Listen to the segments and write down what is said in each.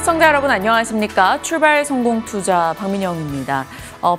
시청자 여러분 안녕하십니까? 출발 성공 투자 박민영입니다.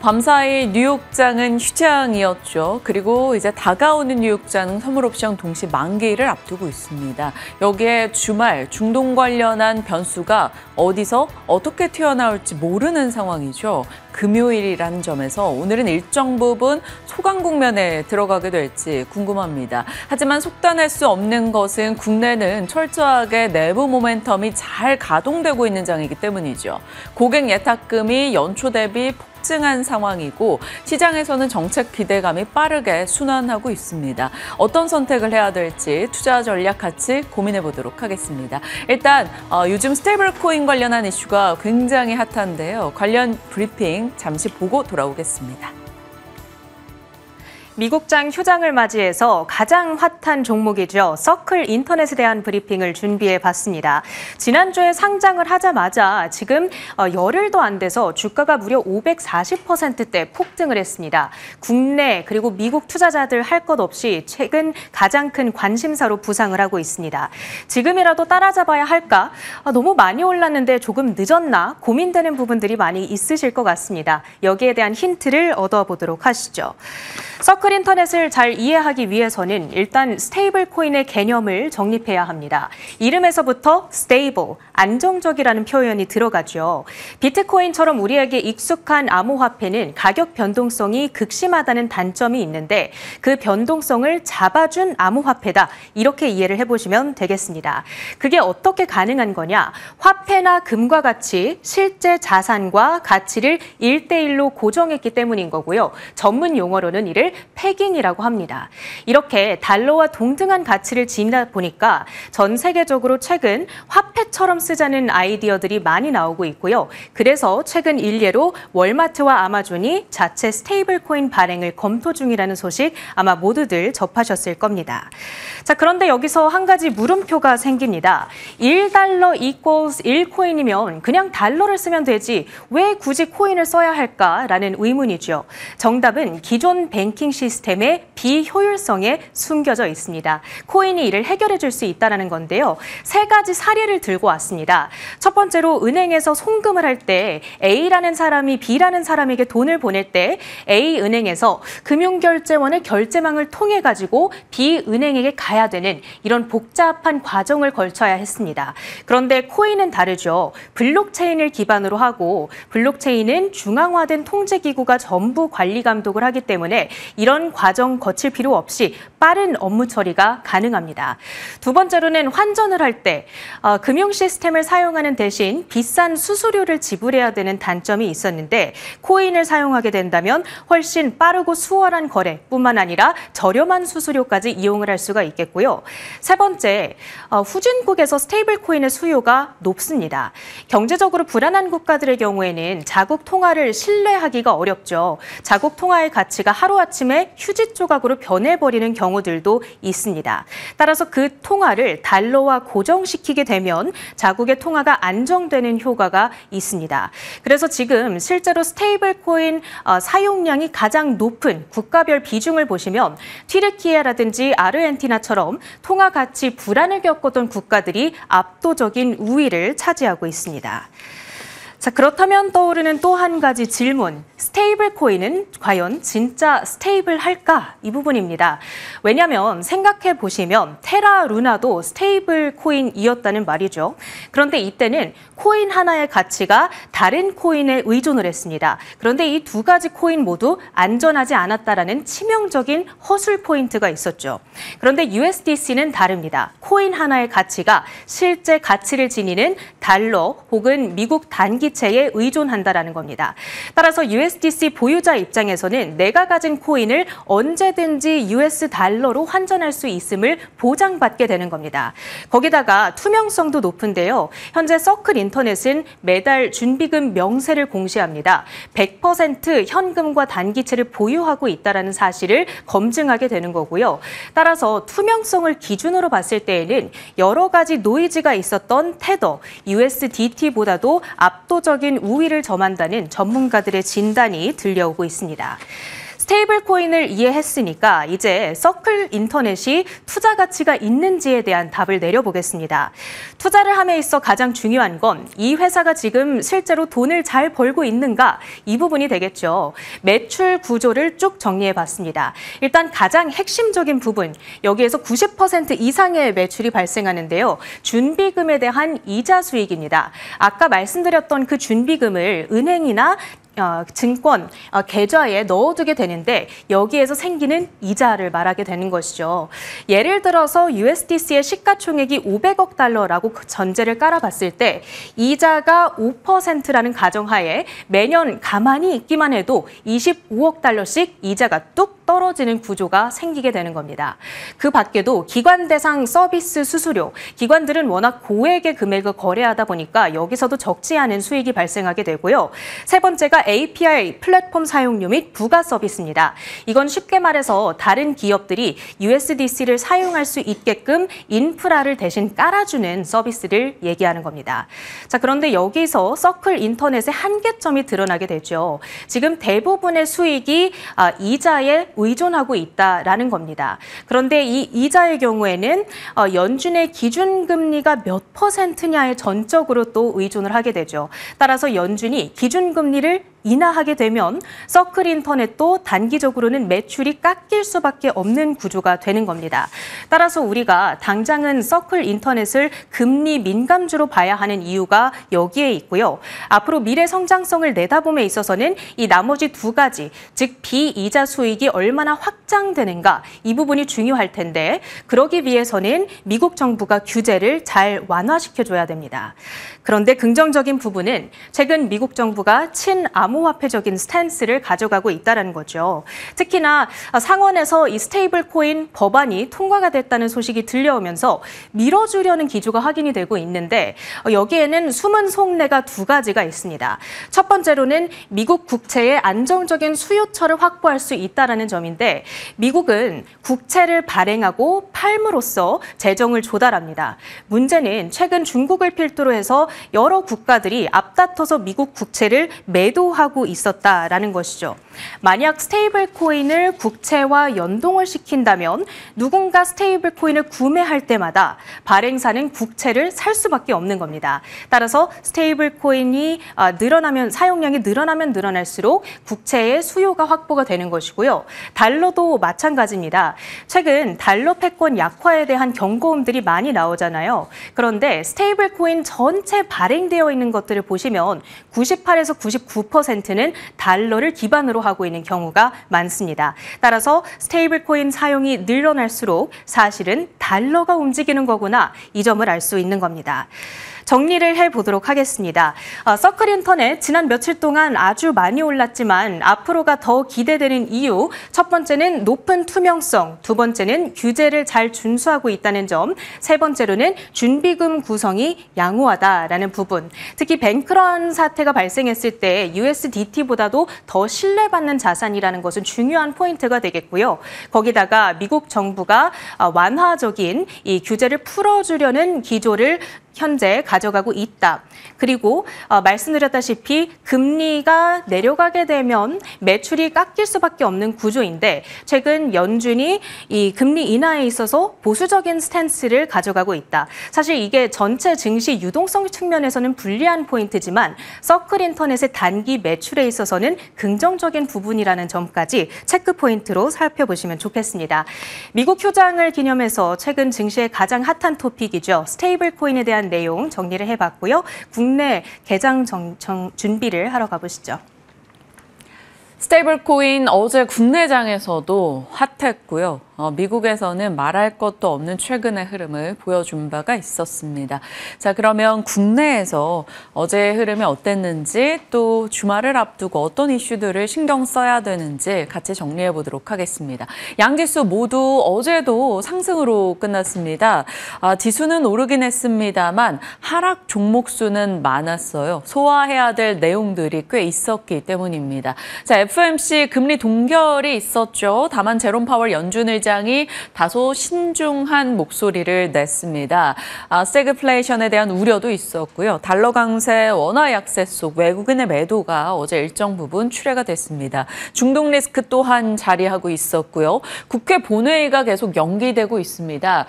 밤사이 뉴욕장은 휴장이었죠. 그리고 이제 다가오는 뉴욕장 선물 옵션 동시 만기를 앞두고 있습니다. 여기에 주말 중동 관련한 변수가 어디서 어떻게 튀어나올지 모르는 상황이죠. 금요일이라는 점에서 오늘은 일정 부분 소강 국면에 들어가게 될지 궁금합니다. 하지만 속단할 수 없는 것은 국내는 철저하게 내부 모멘텀이 잘 가동되고 있는 장이기 때문이죠. 고객 예탁금이 연초 대비 폭증한 상황이고 시장에서는 정책 기대감이 빠르게 순환하고 있습니다. 어떤 선택을 해야 될지 투자 전략 같이 고민해 보도록 하겠습니다. 일단 요즘 스테이블 코인 관련한 이슈가 굉장히 핫한데요. 관련 브리핑 잠시 보고 돌아오겠습니다. 미국장 휴장을 맞이해서 가장 핫한 종목이죠. 서클 인터넷에 대한 브리핑을 준비해봤습니다. 지난주에 상장을 하자마자 지금 열흘도 안 돼서 주가가 무려 540%대 폭등을 했습니다. 국내 그리고 미국 투자자들 할 것 없이 최근 가장 큰 관심사로 부상을 하고 있습니다. 지금이라도 따라잡아야 할까? 너무 많이 올랐는데 조금 늦었나? 고민되는 부분들이 많이 있으실 것 같습니다. 여기에 대한 힌트를 얻어보도록 하시죠. 서클 인터넷을 잘 이해하기 위해서는 일단 스테이블 코인의 개념을 정립해야 합니다. 이름에서부터 스테이블, 안정적이라는 표현이 들어가죠. 비트코인처럼 우리에게 익숙한 암호화폐는 가격 변동성이 극심하다는 단점이 있는데 그 변동성을 잡아준 암호화폐다. 이렇게 이해를 해보시면 되겠습니다. 그게 어떻게 가능한 거냐? 화폐나 금과 같이 실제 자산과 가치를 1대1로 고정했기 때문인 거고요. 전문 용어로는 이를 패깅이라고 합니다. 이렇게 달러와 동등한 가치를 지니다 보니까 전 세계적으로 최근 화폐처럼 쓰자는 아이디어들이 많이 나오고 있고요. 그래서 최근 일례로 월마트와 아마존이 자체 스테이블 코인 발행을 검토 중이라는 소식 아마 모두들 접하셨을 겁니다. 자, 그런데 여기서 한 가지 물음표가 생깁니다. 1달러 equals 1코인이면 그냥 달러를 쓰면 되지 왜 굳이 코인을 써야 할까라는 의문이죠. 정답은 기존 뱅킹 시스템의 비효율성에 숨겨져 있습니다. 코인이 이를 해결해 줄 수 있다는 건데요. 세 가지 사례를 들고 왔습니다. 첫 번째로 은행에서 송금을 할 때 A라는 사람이 B라는 사람에게 돈을 보낼 때 A은행에서 금융결제원의 결제망을 통해 가지고 B은행에게 가야 되는 이런 복잡한 과정을 거쳐야 했습니다. 그런데 코인은 다르죠. 블록체인을 기반으로 하고 블록체인은 중앙화된 통제기구가 전부 관리 감독을 하기 때문에 이런 과정 거칠 필요 없이 빠른 업무 처리가 가능합니다. 두 번째로는 환전을 할 때 금융 시스템을 사용하는 대신 비싼 수수료를 지불해야 되는 단점이 있었는데 코인을 사용하게 된다면 훨씬 빠르고 수월한 거래뿐만 아니라 저렴한 수수료까지 이용을 할 수가 있겠고요. 세 번째, 후진국에서 스테이블 코인의 수요가 높습니다. 경제적으로 불안한 국가들의 경우에는 자국 통화를 신뢰하기가 어렵죠. 자국 통화의 가치가 하루아침에 휴지 조각으로 변해버리는 경우들도 있습니다. 따라서 그 통화를 달러와 고정시키게 되면 자국의 통화가 안정되는 효과가 있습니다. 그래서 지금 실제로 스테이블 코인 사용량이 가장 높은 국가별 비중을 보시면 튀르키예라든지 아르헨티나처럼 통화 가치 불안을 겪었던 국가들이 압도적인 우위를 차지하고 있습니다. 자, 그렇다면 떠오르는 또 한 가지 질문. 스테이블 코인은 과연 진짜 스테이블 할까? 이 부분입니다. 왜냐하면 생각해 보시면 테라 루나도 스테이블 코인이었다는 말이죠. 그런데 이때는 코인 하나의 가치가 다른 코인에 의존을 했습니다. 그런데 이 두 가지 코인 모두 안전하지 않았다라는 치명적인 허술 포인트가 있었죠. 그런데 USDC는 다릅니다. 코인 하나의 가치가 실제 가치를 지니는 달러 혹은 미국 단기채에 의존한다라는 겁니다. 따라서 USDC 보유자 입장에서는 내가 가진 코인을 언제든지 US 달러로 환전할 수 있음을 보장받게 되는 겁니다. 거기다가 투명성도 높은데요. 현재 서클 인터넷은 매달 준비금 명세를 공시합니다. 100% 현금과 단기채를 보유하고 있다는 사실을 검증하게 되는 거고요. 따라서 투명성을 기준으로 봤을 때에는 여러 가지 노이즈가 있었던 테더, USDT보다도 압도적인 우위를 점한다는 전문가들의 진단이 들려오고 있습니다. 스테이블 코인을 이해했으니까 이제 서클 인터넷이 투자 가치가 있는지에 대한 답을 내려보겠습니다. 투자를 함에 있어 가장 중요한 건 이 회사가 지금 실제로 돈을 잘 벌고 있는가, 이 부분이 되겠죠. 매출 구조를 쭉 정리해봤습니다. 일단 가장 핵심적인 부분, 여기에서 90% 이상의 매출이 발생하는데요. 준비금에 대한 이자 수익입니다. 아까 말씀드렸던 그 준비금을 은행이나 증권 계좌에 넣어두게 되는데 여기에서 생기는 이자를 말하게 되는 것이죠. 예를 들어서 USDC의 시가총액이 500억 달러라고 전제를 깔아봤을 때 이자가 5%라는 가정하에 매년 가만히 있기만 해도 25억 달러씩 이자가 뚝 떨어지는 구조가 생기게 되는 겁니다. 그 밖에도 기관 대상 서비스 수수료, 기관들은 워낙 고액의 금액을 거래하다 보니까 여기서도 적지 않은 수익이 발생하게 되고요. 세 번째가 API 플랫폼 사용료 및 부가 서비스입니다. 이건 쉽게 말해서 다른 기업들이 USDC를 사용할 수 있게끔 인프라를 대신 깔아주는 서비스를 얘기하는 겁니다. 자, 그런데 여기서 서클 인터넷의 한계점이 드러나게 되죠. 지금 대부분의 수익이 이자에 의존하고 있다라는 겁니다. 그런데 이 이자의 경우에는 연준의 기준금리가 몇 %냐에 전적으로 또 의존을 하게 되죠. 따라서 연준이 기준금리를 인하하게 되면 서클 인터넷도 단기적으로는 매출이 깎일 수밖에 없는 구조가 되는 겁니다. 따라서 우리가 당장은 서클 인터넷을 금리 민감주로 봐야 하는 이유가 여기에 있고요. 앞으로 미래 성장성을 내다봄에 있어서는 이 나머지 두 가지, 즉 비이자 수익이 얼마나 확장되는가, 이 부분이 중요할 텐데 그러기 위해서는 미국 정부가 규제를 잘 완화시켜줘야 됩니다. 그런데 긍정적인 부분은 최근 미국 정부가 친암호화폐적인 스탠스를 가져가고 있다는 거죠. 특히나 상원에서 이 스테이블 코인 법안이 통과가 됐다는 소식이 들려오면서 밀어주려는 기조가 확인이 되고 있는데 여기에는 숨은 속내가 두 가지가 있습니다. 첫 번째로는 미국 국채의 안정적인 수요처를 확보할 수 있다는 점인데 미국은 국채를 발행하고 팔므로써 재정을 조달합니다. 문제는 최근 중국을 필두로 해서 여러 국가들이 앞다퉈서 미국 국채를 매도하고 있었다라는 것이죠. 만약 스테이블 코인을 국채와 연동을 시킨다면 누군가 스테이블 코인을 구매할 때마다 발행사는 국채를 살 수밖에 없는 겁니다. 따라서 스테이블 코인이 늘어나면, 사용량이 늘어나면 늘어날수록 국채의 수요가 확보가 되는 것이고요. 달러도 마찬가지입니다. 최근 달러 패권 약화에 대한 경고음들이 많이 나오잖아요. 그런데 스테이블 코인 전체 발행되어 있는 것들을 보시면 98에서 99%는 달러를 기반으로 하고 있는 경우가 많습니다. 따라서 스테이블 코인 사용이 늘어날수록 사실은 달러가 움직이는 거구나, 이 점을 알 수 있는 겁니다. 정리를 해보도록 하겠습니다. 서클 인터넷 지난 며칠 동안 아주 많이 올랐지만 앞으로가 더 기대되는 이유, 첫 번째는 높은 투명성, 두 번째는 규제를 잘 준수하고 있다는 점, 세 번째로는 준비금 구성이 양호하다라는 부분, 특히 뱅크런 사태가 발생했을 때 USDT보다도 더 신뢰받는 자산이라는 것은 중요한 포인트가 되겠고요. 거기다가 미국 정부가 완화적인 이 규제를 풀어주려는 기조를 현재 가져가고 있다. 그리고 말씀드렸다시피 금리가 내려가게 되면 매출이 깎일 수밖에 없는 구조인데 최근 연준이 이 금리 인하에 있어서 보수적인 스탠스를 가져가고 있다. 사실 이게 전체 증시 유동성 측면에서는 불리한 포인트지만 서클 인터넷의 단기 매출에 있어서는 긍정적인 부분이라는 점까지 체크 포인트로 살펴보시면 좋겠습니다. 미국 휴장을 기념해서 최근 증시의 가장 핫한 토픽이죠. 스테이블 코인에 대한 내용 정리를 해봤고요. 국내 개장 준비를 하러 가보시죠. 스테이블 코인 어제 국내장에서도 핫했고요. 미국에서는 말할 것도 없는 최근의 흐름을 보여준 바가 있었습니다. 자, 그러면 국내에서 어제의 흐름이 어땠는지 또 주말을 앞두고 어떤 이슈들을 신경 써야 되는지 같이 정리해 보도록 하겠습니다. 양지수 모두 어제도 상승으로 끝났습니다. 지수는 오르긴 했습니다만 하락 종목 수는 많았어요. 소화해야 될 내용들이 꽤 있었기 때문입니다. 자, FOMC 금리 동결이 있었죠. 다만 제롬 파월 연준 의장이 다소 신중한 목소리를 냈습니다. 스태그플레이션에 대한 우려도 있었고요. 달러 강세, 원화 약세 속 외국인의 매도가 어제 일정 부분 출회가 됐습니다. 중동 리스크 또한 자리하고 있었고요. 국회 본회의가 계속 연기되고 있습니다.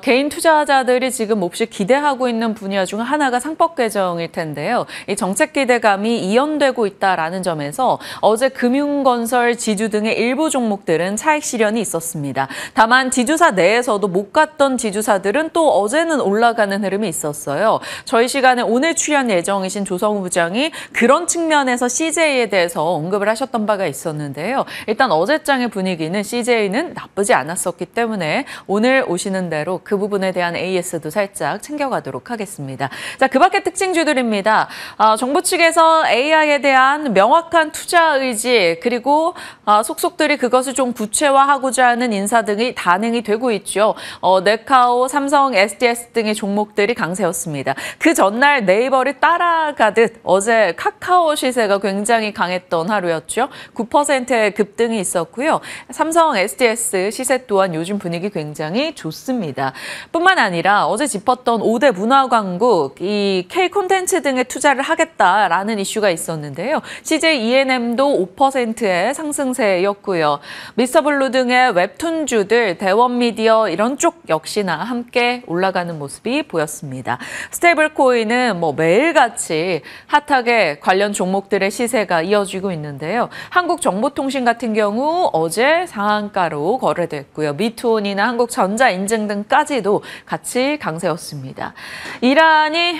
개인 투자자들이 지금 몹시 기대하고 있는 분야 중 하나가 상법 개정일 텐데요. 이 정책 기대감이 이연되고 있다라는 점에서 어제 금융건설, 지주 등의 일부 종목들은 차익 실현이 있었습니다. 다만 지주사 내에서도 못 갔던 지주사들은 또 어제는 올라가는 흐름이 있었어요. 저희 시간에 오늘 출연 예정이신 조성우 부장이 그런 측면에서 CJ에 대해서 언급을 하셨던 바가 있었는데요. 일단 어제장의 분위기는 CJ는 나쁘지 않았었기 때문에 오늘 오시는 대로 그 부분에 대한 AS도 살짝 챙겨가도록 하겠습니다. 자, 그 밖의 특징주들입니다. 정부 측에서 AI에 대한 명확한 투자 의지 그리고 속속들이 그것을 좀 구체화하고자 하는 인사 등이 단행이 되고 있죠. 네카오, 삼성, SDS 등의 종목들이 강세였습니다. 그 전날 네이버를 따라가듯 어제 카카오 시세가 굉장히 강했던 하루였죠. 9%의 급등이 있었고요. 삼성, SDS 시세 또한 요즘 분위기 굉장히 좋습니다. 뿐만 아니라 어제 짚었던 5대 문화광국, 이 K-콘텐츠 등에 투자를 하겠다라는 이슈가 있었는데요. CJ E&M도 5%의 상승세였고요. 미스터블루 등의 웹툰주들, 대원미디어 이런 쪽 역시나 함께 올라가는 모습이 보였습니다. 스테이블코인은 매일같이 핫하게 관련 종목들의 시세가 이어지고 있는데요. 한국정보통신 같은 경우 어제 상한가로 거래됐고요. 미투온이나 한국전자인증 등까지도 같이 강세였습니다. 이란이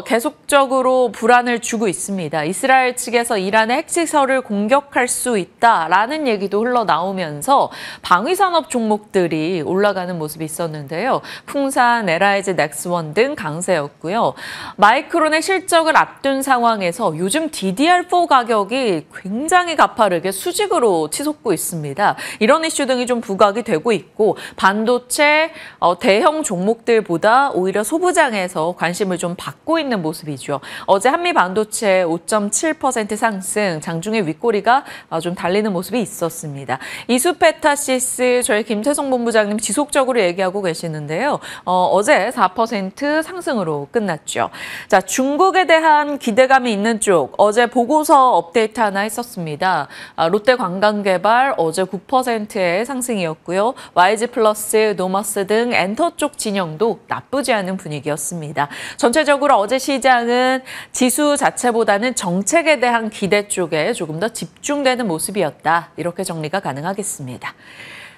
계속적으로 불안을 주고 있습니다. 이스라엘 측에서 이란의 핵시설을 공격할 수 있다라는 얘기도 흘러나오면서 방위산업 종목들이 올라가는 모습이 있었는데요. 풍산, LIG, 넥스원 등 강세였고요. 마이크론의 실적을 앞둔 상황에서 요즘 DDR4 가격이 굉장히 가파르게 수직으로 치솟고 있습니다. 이런 이슈 등이 좀 부각이 되고 있고 반도체 대형 종목들보다 오히려 소부장에서 관심을 좀 받고 있는 모습이죠. 어제 한미 반도체 5.7% 상승, 장중에 윗꼬리가 좀 달리는 모습이 있었습니다. 이수페타시스 저희 김태성 본부장님 지속적으로 얘기하고 계시는데요. 어제 4% 상승으로 끝났죠. 자, 중국에 대한 기대감이 있는 쪽 어제 보고서 업데이트 하나 했었습니다. 롯데관광개발 어제 9%의 상승이었고요. YG플러스, 노머스 등 엔터 쪽 진영도 나쁘지 않은 분위기였습니다. 전체적으로 어제 시장은 지수 자체보다는 정책에 대한 기대 쪽에 조금 더 집중되는 모습이었다. 이렇게 정리가 가능하겠습니다.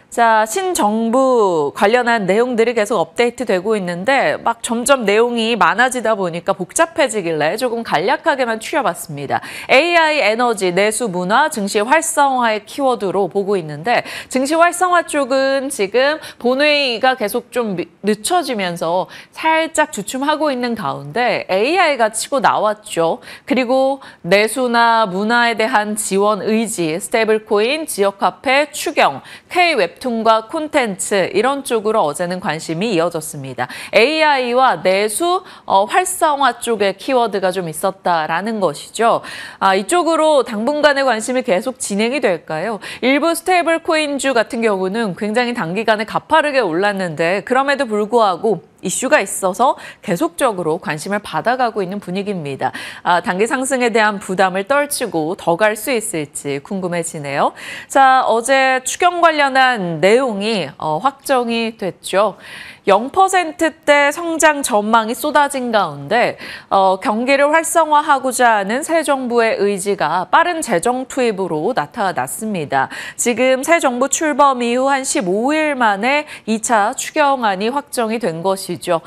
자, 신정부 관련한 내용들이 계속 업데이트되고 있는데 막 점점 내용이 많아지다 보니까 복잡해지길래 조금 간략하게만 추려봤습니다. AI, 에너지, 내수, 문화, 증시 활성화의 키워드로 보고 있는데 증시 활성화 쪽은 지금 본회의가 계속 좀 늦춰지면서 살짝 주춤하고 있는 가운데 AI가 치고 나왔죠. 그리고 내수나 문화에 대한 지원 의지, 스테이블코인, 지역화폐, 추경, K-웹 웹툰과 콘텐츠 이런 쪽으로 어제는 관심이 이어졌습니다. AI와 내수 활성화 쪽의 키워드가 좀 있었다라는 것이죠. 이쪽으로 당분간의 관심이 계속 진행이 될까요? 일부 스테이블 코인주 같은 경우는 굉장히 단기간에 가파르게 올랐는데 그럼에도 불구하고 이슈가 있어서 계속적으로 관심을 받아가고 있는 분위기입니다. 단기 상승에 대한 부담을 떨치고 더 갈 수 있을지 궁금해지네요. 자, 어제 추경 관련한 내용이 확정이 됐죠. 0%대 성장 전망이 쏟아진 가운데 경기를 활성화하고자 하는 새 정부의 의지가 빠른 재정 투입으로 나타났습니다. 지금 새 정부 출범 이후 한 15일 만에 2차 추경안이 확정이 된 것이죠.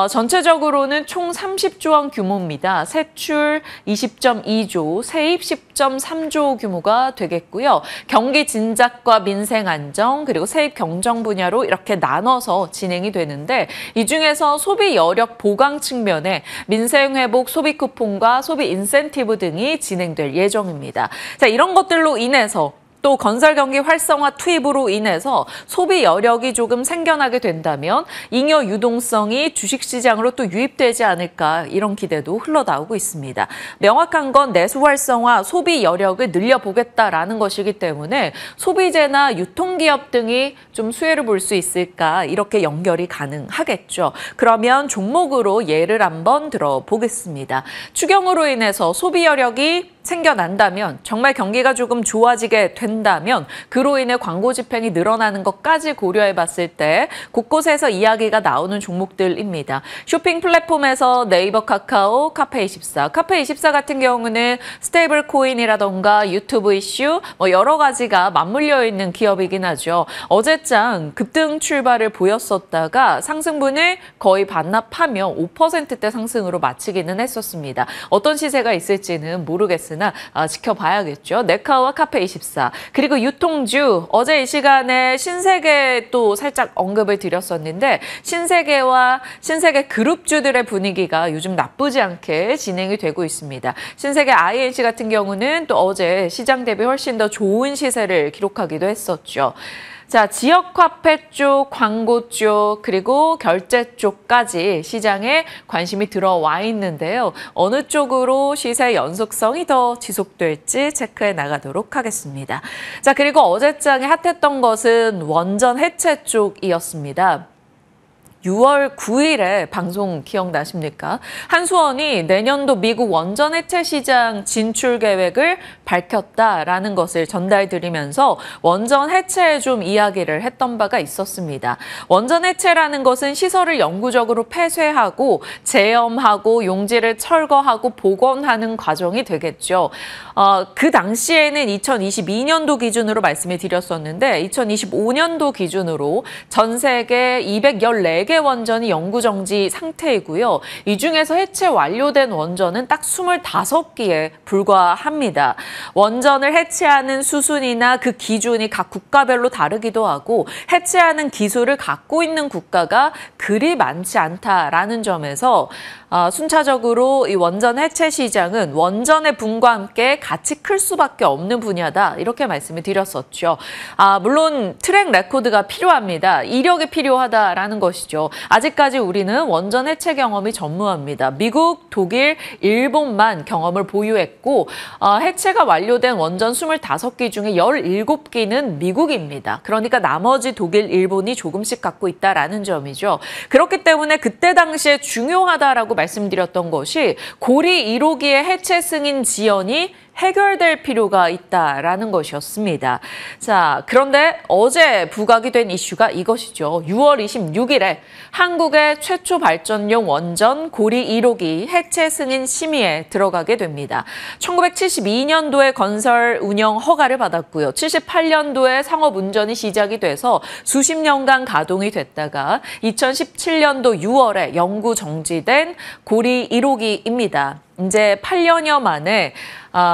전체적으로는 총 30조 원 규모입니다. 세출 20.2조, 세입 10.3조 규모가 되겠고요. 경기 진작과 민생 안정 그리고 세입 경정 분야로 이렇게 나눠서 진행이 되는데 이 중에서 소비 여력 보강 측면에 민생 회복 소비 쿠폰과 소비 인센티브 등이 진행될 예정입니다. 자, 이런 것들로 인해서 또 건설 경기 활성화 투입으로 인해서 소비 여력이 조금 생겨나게 된다면 잉여 유동성이 주식시장으로 또 유입되지 않을까 이런 기대도 흘러나오고 있습니다. 명확한 건 내수 활성화, 소비 여력을 늘려보겠다라는 것이기 때문에 소비재나 유통기업 등이 좀 수혜를 볼 수 있을까 이렇게 연결이 가능하겠죠. 그러면 종목으로 예를 한번 들어보겠습니다. 추경으로 인해서 소비 여력이 생겨난다면 정말 경기가 조금 좋아지게 된다면 그로 인해 광고 집행이 늘어나는 것까지 고려해 봤을 때 곳곳에서 이야기가 나오는 종목들입니다. 쇼핑 플랫폼에서 네이버, 카카오, 카페24. 카페24 같은 경우는 스테이블 코인이라던가 유튜브 이슈 여러 가지가 맞물려 있는 기업이긴 하죠. 어제장 급등 출발을 보였었다가 상승분을 거의 반납하며 5%대 상승으로 마치기는 했었습니다. 어떤 시세가 있을지는 모르겠으나 지켜봐야겠죠. 네카와 카페24 그리고 유통주 어제 이 시간에 신세계 또 살짝 언급을 드렸었는데 신세계와 신세계 그룹주들의 분위기가 요즘 나쁘지 않게 진행이 되고 있습니다. 신세계 INC 같은 경우는 또 어제 시장 대비 훨씬 더 좋은 시세를 기록하기도 했었죠. 자, 지역 화폐 쪽, 광고 쪽, 그리고 결제 쪽까지 시장에 관심이 들어와 있는데요. 어느 쪽으로 시세 연속성이 더 지속될지 체크해 나가도록 하겠습니다. 자, 그리고 어제장에 핫했던 것은 원전 해체 쪽이었습니다. 6월 9일에 방송 기억나십니까? 한수원이 내년도 미국 원전 해체 시장 진출 계획을 밝혔다라는 것을 전달드리면서 원전 해체에 좀 이야기를 했던 바가 있었습니다. 원전 해체라는 것은 시설을 영구적으로 폐쇄하고 재염하고 용지를 철거하고 복원하는 과정이 되겠죠. 그 당시에는 2022년도 기준으로 말씀을 드렸었는데 2025년도 기준으로 전 세계 214개 원전이 영구정지 상태이고요. 이 중에서 해체 완료된 원전은 딱 25기에 불과합니다. 원전을 해체하는 수순이나 그 기준이 각 국가별로 다르기도 하고 해체하는 기술을 갖고 있는 국가가 그리 많지 않다라는 점에서 순차적으로 이 원전 해체 시장은 원전의 붐과 함께 같이 클 수밖에 없는 분야다 이렇게 말씀을 드렸었죠. 물론 트랙 레코드가 필요합니다. 이력이 필요하다라는 것이죠. 아직까지 우리는 원전 해체 경험이 전무합니다. 미국, 독일, 일본만 경험을 보유했고 해체가 완료된 원전 25기 중에 17기는 미국입니다. 그러니까 나머지 독일, 일본이 조금씩 갖고 있다라는 점이죠. 그렇기 때문에 그때 당시에 중요하다라고 말씀드렸던 것이 고리 1호기의 해체 승인 지연이 해결될 필요가 있다라는 것이었습니다. 자, 그런데 어제 부각이 된 이슈가 이것이죠. 6월 26일에 한국의 최초 발전용 원전 고리 1호기 해체 승인 심의에 들어가게 됩니다. 1972년도에 건설 운영 허가를 받았고요. 78년도에 상업 운전이 시작이 돼서 수십 년간 가동이 됐다가 2017년도 6월에 영구 정지된 고리 1호기입니다. 이제 8년여 만에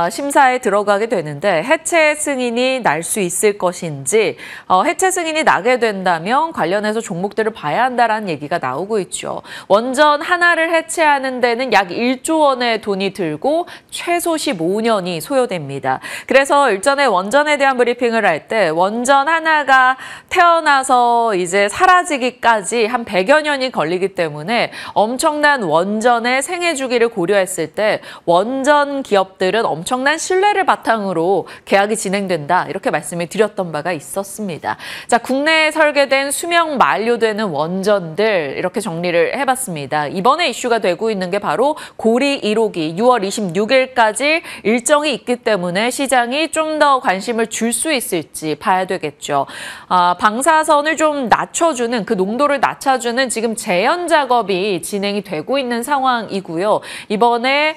심사에 들어가게 되는데 해체 승인이 날 수 있을 것인지 해체 승인이 나게 된다면 관련해서 종목들을 봐야 한다라는 얘기가 나오고 있죠. 원전 하나를 해체하는 데는 약 1조 원의 돈이 들고 최소 15년이 소요됩니다. 그래서 일전에 원전에 대한 브리핑을 할 때 원전 하나가 태어나서 이제 사라지기까지 한 100여 년이 걸리기 때문에 엄청난 원전의 생애 주기를 고려했을 때 원전 기업들은 엄청난 신뢰를 바탕으로 계약이 진행된다 이렇게 말씀을 드렸던 바가 있었습니다. 자, 국내에 설계된 수명 만료되는 원전들 이렇게 정리를 해봤습니다. 이번에 이슈가 되고 있는 게 바로 고리 1호기 6월 26일까지 일정이 있기 때문에 시장이 좀 더 관심을 줄 수 있을지 봐야 되겠죠. 방사선을 좀 낮춰주는 그 농도를 낮춰주는 지금 재현 작업이 진행이 되고 있는 상황이고요. 이번에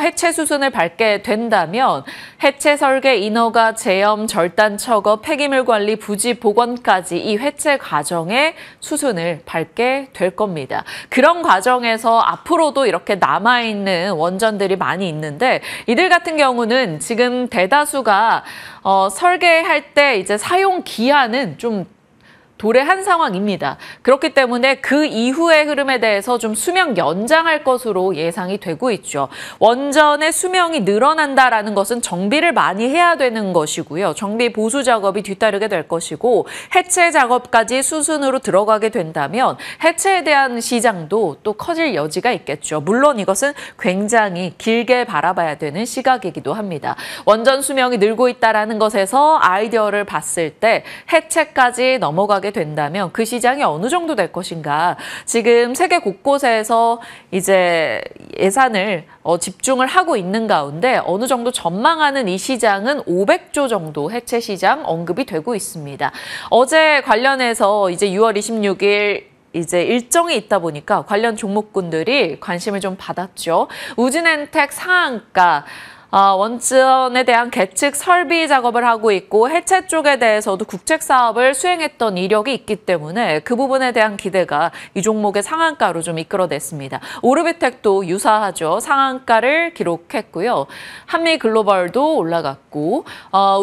해체 수순을 밟게 된다면 해체 설계 인허가, 재염, 절단 처거, 폐기물 관리, 부지 복원까지 이 해체 과정의 수순을 밟게 될 겁니다. 그런 과정에서 앞으로도 이렇게 남아있는 원전들이 많이 있는데 이들 같은 경우는 지금 대다수가 설계할 때 이제 사용 기한은 좀 도래한 상황입니다. 그렇기 때문에 그 이후의 흐름에 대해서 좀 수명 연장할 것으로 예상이 되고 있죠. 원전의 수명이 늘어난다라는 것은 정비를 많이 해야 되는 것이고요. 정비 보수 작업이 뒤따르게 될 것이고 해체 작업까지 수순으로 들어가게 된다면 해체에 대한 시장도 또 커질 여지가 있겠죠. 물론 이것은 굉장히 길게 바라봐야 되는 시각이기도 합니다. 원전 수명이 늘고 있다는 것에서 아이디어를 봤을 때 해체까지 넘어가게 된다면 그 시장이 어느 정도 될 것인가. 지금 세계 곳곳에서 이제 예산을 집중을 하고 있는 가운데 어느 정도 전망하는 이 시장은 500조 정도 해체 시장 언급이 되고 있습니다. 어제 관련해서 이제 6월 26일 이제 일정이 있다 보니까 관련 종목군들이 관심을 좀 받았죠. 우진엔텍 상한가. 원전에 대한 계측 설비 작업을 하고 있고 해체 쪽에 대해서도 국책 사업을 수행했던 이력이 있기 때문에 그 부분에 대한 기대가 이 종목의 상한가로 좀 이끌어냈습니다. 오르비텍도 유사하죠. 상한가를 기록했고요. 한미글로벌도 올라갔고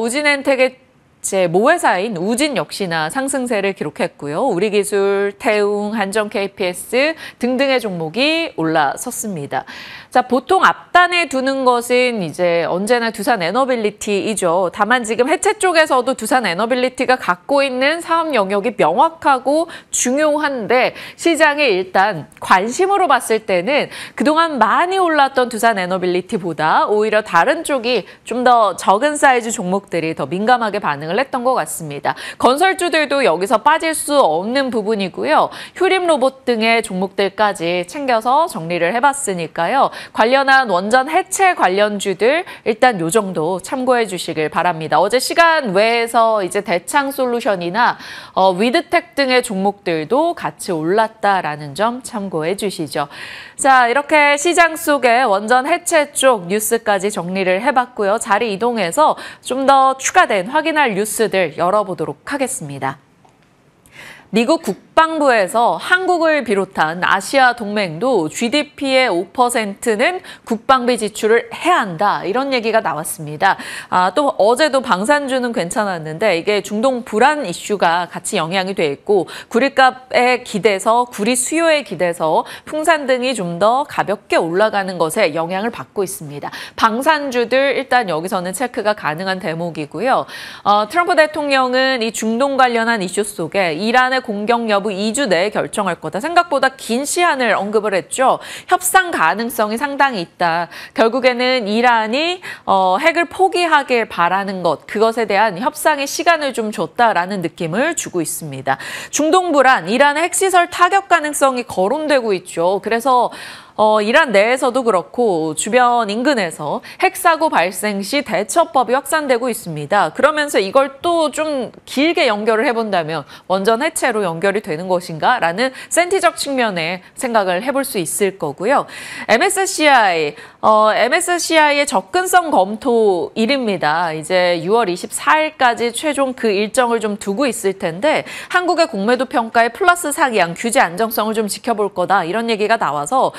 우진엔텍의 제 모회사인 우진 역시나 상승세를 기록했고요. 우리기술, 태웅, 한정 KPS 등등의 종목이 올라섰습니다. 자, 보통 앞단에 두는 것은 이제 언제나 두산 에너빌리티이죠. 다만 지금 해체 쪽에서도 두산 에너빌리티가 갖고 있는 사업 영역이 명확하고 중요한데 시장에 일단 관심으로 봤을 때는 그동안 많이 올랐던 두산 에너빌리티보다 오히려 다른 쪽이 좀 더 적은 사이즈 종목들이 더 민감하게 반응을 했던 것 같습니다. 건설주들도 여기서 빠질 수 없는 부분이고요. 휴림 로봇 등의 종목들까지 챙겨서 정리를 해봤으니까요. 관련한 원전 해체 관련주들 일단 요 정도 참고해 주시길 바랍니다. 어제 시간 외에서 이제 대창 솔루션이나 위드텍 등의 종목들도 같이 올랐다라는 점 참고해 주시죠. 자, 이렇게 시장 속에 원전 해체 쪽 뉴스까지 정리를 해봤고요. 자리 이동해서 좀 더 추가된 확인할 뉴스들 열어보도록 하겠습니다. 미국 국방부에서 한국을 비롯한 아시아 동맹도 GDP의 5%는 국방비 지출을 해야 한다. 이런 얘기가 나왔습니다. 또 어제도 방산주는 괜찮았는데 이게 중동 불안 이슈가 같이 영향이 돼 있고 구리값에 기대서 구리 수요에 기대서 풍산 등이 좀 더 가볍게 올라가는 것에 영향을 받고 있습니다. 방산주들 일단 여기서는 체크가 가능한 대목이고요. 트럼프 대통령은 이 중동 관련한 이슈 속에 이란의 공격 여부 2주 내에 결정할 거다. 생각보다 긴 시한을 언급을 했죠. 협상 가능성이 상당히 있다. 결국에는 이란이 핵을 포기하길 바라는 것, 그것에 대한 협상의 시간을 좀 줬다라는 느낌을 주고 있습니다. 중동 불안, 이란의 핵시설 타격 가능성이 거론되고 있죠. 그래서 이란 내에서도 그렇고 주변 인근에서 핵사고 발생 시 대처법이 확산되고 있습니다. 그러면서 이걸 또 좀 길게 연결을 해본다면 원전 해체로 연결이 되는 것인가? 라는 센티적 측면에 생각을 해볼 수 있을 거고요. MSCI의 접근성 검토일입니다. 이제 6월 24일까지 최종 그 일정을 좀 두고 있을 텐데 한국의 공매도 평가의 플러스 상향, 규제 안정성을 좀 지켜볼 거다. 이런 얘기가 나와서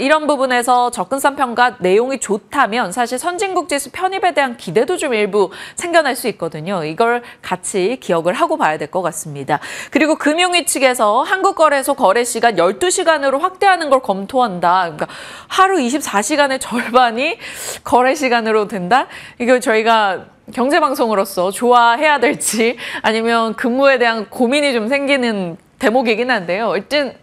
이런 부분에서 접근성 평가 내용이 좋다면 사실 선진국 지수 편입에 대한 기대도 좀 일부 생겨날 수 있거든요. 이걸 같이 기억을 하고 봐야 될 것 같습니다. 그리고 금융위 측에서 한국거래소 거래 시간 12시간으로 확대하는 걸 검토한다. 그러니까 하루 24시간의 절반이 거래 시간으로 된다? 이거 저희가 경제방송으로서 좋아해야 될지 아니면 근무에 대한 고민이 좀 생기는 대목이긴 한데요. 일단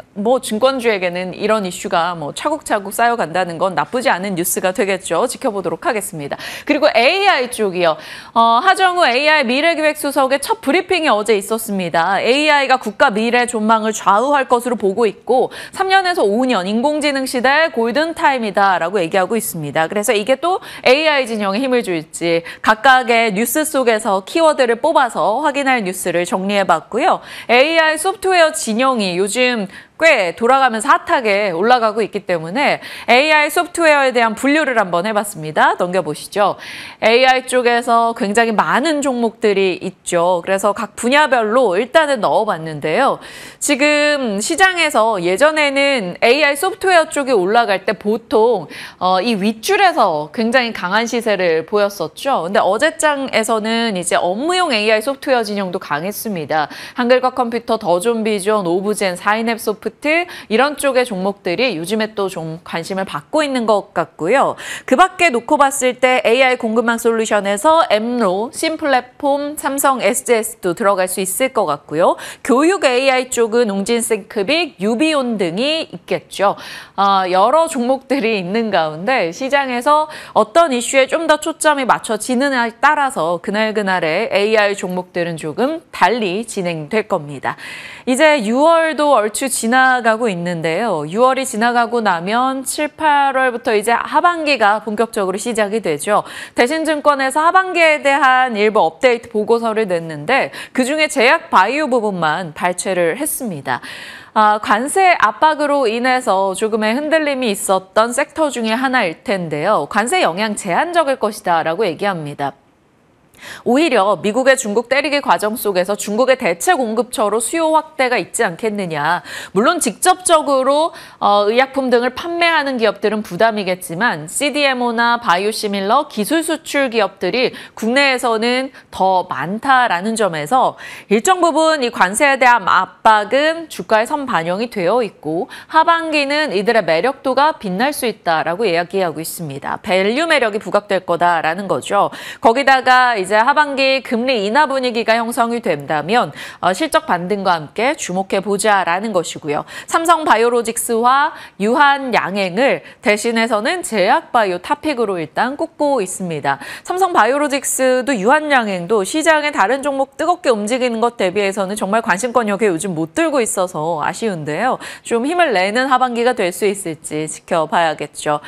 증권주에게는 이런 이슈가 차곡차곡 쌓여간다는 건 나쁘지 않은 뉴스가 되겠죠. 지켜보도록 하겠습니다. 그리고 AI 쪽이요. 하정우 AI 미래기획수석의 첫 브리핑이 어제 있었습니다. AI가 국가 미래 전망을 좌우할 것으로 보고 있고 3년에서 5년 인공지능 시대의 골든타임이다라고 얘기하고 있습니다. 그래서 이게 또 AI 진영에 힘을 줄지 각각의 뉴스 속에서 키워드를 뽑아서 확인할 뉴스를 정리해봤고요. AI 소프트웨어 진영이 요즘 꽤 돌아가면서 핫하게 올라가고 있기 때문에 AI 소프트웨어에 대한 분류를 한번 해봤습니다. 넘겨보시죠. AI 쪽에서 굉장히 많은 종목들이 있죠. 그래서 각 분야별로 일단은 넣어봤는데요. 지금 시장에서 예전에는 AI 소프트웨어 쪽이 올라갈 때 보통 이 윗줄에서 굉장히 강한 시세를 보였었죠. 근데 어제장에서는 이제 업무용 AI 소프트웨어 진영도 강했습니다. 한글과 컴퓨터, 더존비전, 오브젠, 사인앱 소프트 이런 쪽의 종목들이 요즘에 또 좀 관심을 받고 있는 것 같고요. 그 밖에 놓고 봤을 때 AI 공급망 솔루션에서 엠로, 신플랫폼, 삼성 SGS도 들어갈 수 있을 것 같고요. 교육 AI 쪽은 웅진싱크빅, 유비온 등이 있겠죠. 여러 종목들이 있는 가운데 시장에서 어떤 이슈에 좀 더 초점이 맞춰지느냐에 따라서 그날그날의 AI 종목들은 조금 달리 진행될 겁니다. 이제 6월도 얼추 지나가고 있는데요. 6월이 지나가고 나면 7, 8월부터 이제 하반기가 본격적으로 시작이 되죠. 대신증권에서 하반기에 대한 일부 업데이트 보고서를 냈는데 그중에 제약 바이오 부분만 발췌를 했습니다. 관세 압박으로 인해서 조금의 흔들림이 있었던 섹터 중에 하나일 텐데요. 관세 영향 제한적일 것이다라고 얘기합니다. 오히려 미국의 중국 때리기 과정 속에서 중국의 대체 공급처로 수요 확대가 있지 않겠느냐. 물론 직접적으로 의약품 등을 판매하는 기업들은 부담이겠지만 CDMO나 바이오시밀러 기술 수출 기업들이 국내에서는 더 많다라는 점에서 일정 부분 이 관세에 대한 압박은 주가에 선반영이 되어 있고 하반기는 이들의 매력도가 빛날 수 있다라고 이야기하고 있습니다. 밸류 매력이 부각될 거다라는 거죠. 거기다가 이제 하반기 금리 인하 분위기가 형성이 된다면 실적 반등과 함께 주목해보자라는 것이고요. 삼성 바이오로직스와 유한양행을 대신해서는 제약바이오 탑픽으로 일단 꼽고 있습니다. 삼성 바이오로직스도 유한양행도 시장의 다른 종목 뜨겁게 움직이는 것 대비해서는 정말 관심권역에 요즘 못 들고 있어서 아쉬운데요. 좀 힘을 내는 하반기가 될 수 있을지 지켜봐야겠죠.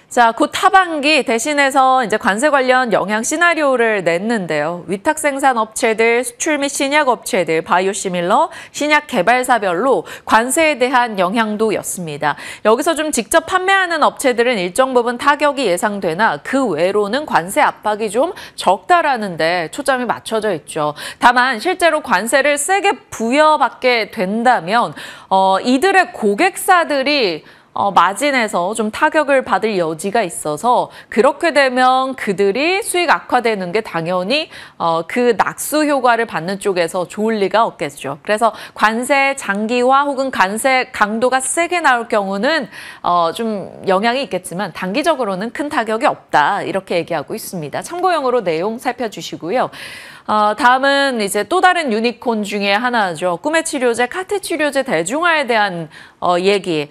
자, 곧 하반기 대신해서 이제 관세 관련 영향 시나리오를 냈는데요. 위탁 생산 업체들, 수출 및 신약 업체들, 바이오시밀러, 신약 개발사별로 관세에 대한 영향도였습니다. 여기서 좀 직접 판매하는 업체들은 일정 부분 타격이 예상되나 그 외로는 관세 압박이 좀 적다라는 데 초점이 맞춰져 있죠. 다만 실제로 관세를 세게 부여받게 된다면 이들의 고객사들이 마진에서 좀 타격을 받을 여지가 있어서 그렇게 되면 그들이 수익 악화되는 게 당연히 그 낙수 효과를 받는 쪽에서 좋을 리가 없겠죠. 그래서 관세 장기화 혹은 관세 강도가 세게 나올 경우는 좀 영향이 있겠지만 단기적으로는 큰 타격이 없다 이렇게 얘기하고 있습니다. 참고용으로 내용 살펴주시고요. 다음은 이제 또 다른 유니콘 중에 하나죠. 꿈의 치료제, 카티 치료제 대중화에 대한 얘기.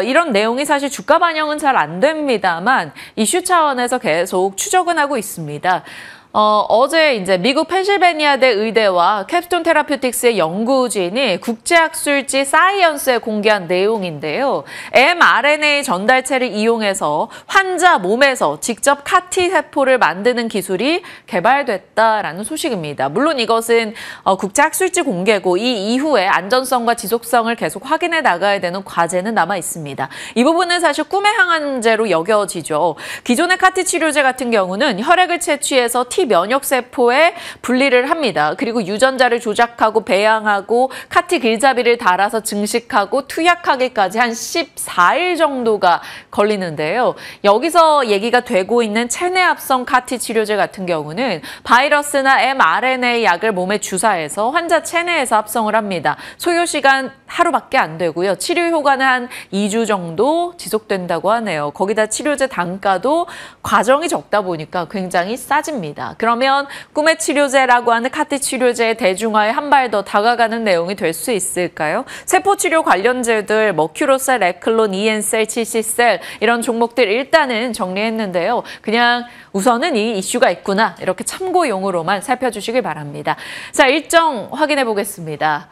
이런 내용이 사실 주가 반영은 잘 안 됩니다만 이슈 차원에서 계속 추적은 하고 있습니다. 어제 이제 미국 펜실베니아대 의대와 캡스톤 테라퓨틱스의 연구진이 국제학술지 사이언스에 공개한 내용인데요. mRNA 전달체를 이용해서 환자 몸에서 직접 카티 세포를 만드는 기술이 개발됐다라는 소식입니다. 물론 이것은 국제학술지 공개고 이 이후에 안전성과 지속성을 계속 확인해 나가야 되는 과제는 남아 있습니다. 이 부분은 사실 꿈의 항암제로 여겨지죠. 기존의 카티 치료제 같은 경우는 혈액을 채취해서 T 면역세포에 분리를 합니다. 그리고 유전자를 조작하고 배양하고 카티 길잡이를 달아서 증식하고 투약하기까지 한 14일 정도가 걸리는데요. 여기서 얘기가 되고 있는 체내합성 카티 치료제 같은 경우는 바이러스나 mRNA 약을 몸에 주사해서 환자 체내에서 합성을 합니다. 소요 시간 하루밖에 안 되고요. 치료 효과는 한 2주 정도 지속된다고 하네요. 거기다 치료제 단가도 과정이 적다 보니까 굉장히 싸집니다. 그러면 꿈의 치료제라고 하는 카티 치료제의 대중화에 한 발 더 다가가는 내용이 될 수 있을까요? 세포치료 관련제들, 큐로셀, 에클론, EN셀, 7C셀 이런 종목들 일단은 정리했는데요. 그냥 우선은 이 이슈가 있구나 이렇게 참고용으로만 살펴주시길 바랍니다. 자, 일정 확인해 보겠습니다.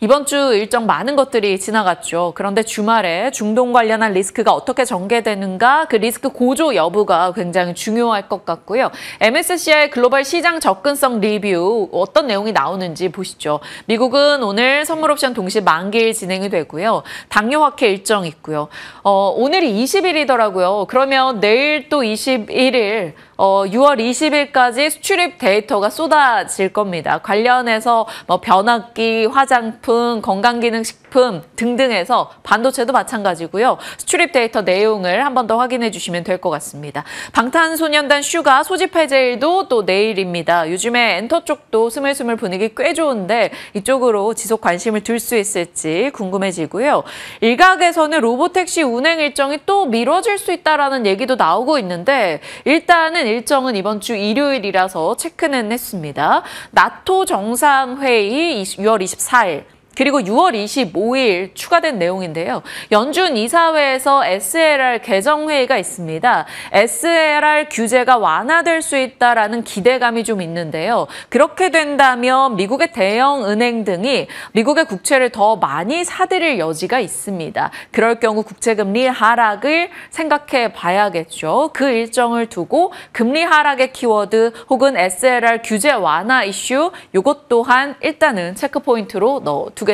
이번 주 일정 많은 것들이 지나갔죠. 그런데 주말에 중동 관련한 리스크가 어떻게 전개되는가, 그 리스크 고조 여부가 굉장히 중요할 것 같고요. MSCI 글로벌 시장 접근성 리뷰 어떤 내용이 나오는지 보시죠. 미국은 오늘 선물옵션 동시 만기일 진행이 되고요. 당뇨학회 일정 있고요. 오늘이 20일이더라고요. 그러면 내일 또 21일 6월 20일까지 수출입 데이터가 쏟아질 겁니다. 관련해서 뭐 변압기, 화장품, 건강기능식품 등등해서 반도체도 마찬가지고요. 수출입 데이터 내용을 한 번 더 확인해 주시면 될 것 같습니다. 방탄소년단 슈가 소집 해제일도 또 내일입니다. 요즘에 엔터 쪽도 스물스물 분위기 꽤 좋은데 이쪽으로 지속 관심을 둘 수 있을지 궁금해지고요. 일각에서는 로보택시 운행 일정이 또 미뤄질 수 있다라는 얘기도 나오고 있는데 일단은 일정은 이번 주 일요일이라서 체크는 했습니다. 나토 정상회의 6월 24일. 그리고 6월 25일 추가된 내용인데요. 연준 이사회에서 SLR 개정회의가 있습니다. SLR 규제가 완화될 수 있다라는 기대감이 좀 있는데요. 그렇게 된다면 미국의 대형 은행 등이 미국의 국채를 더 많이 사들일 여지가 있습니다. 그럴 경우 국채금리 하락을 생각해 봐야겠죠. 그 일정을 두고 금리 하락의 키워드 혹은 SLR 규제 완화 이슈 이것 또한 일단은 체크포인트로 넣어두겠습니다.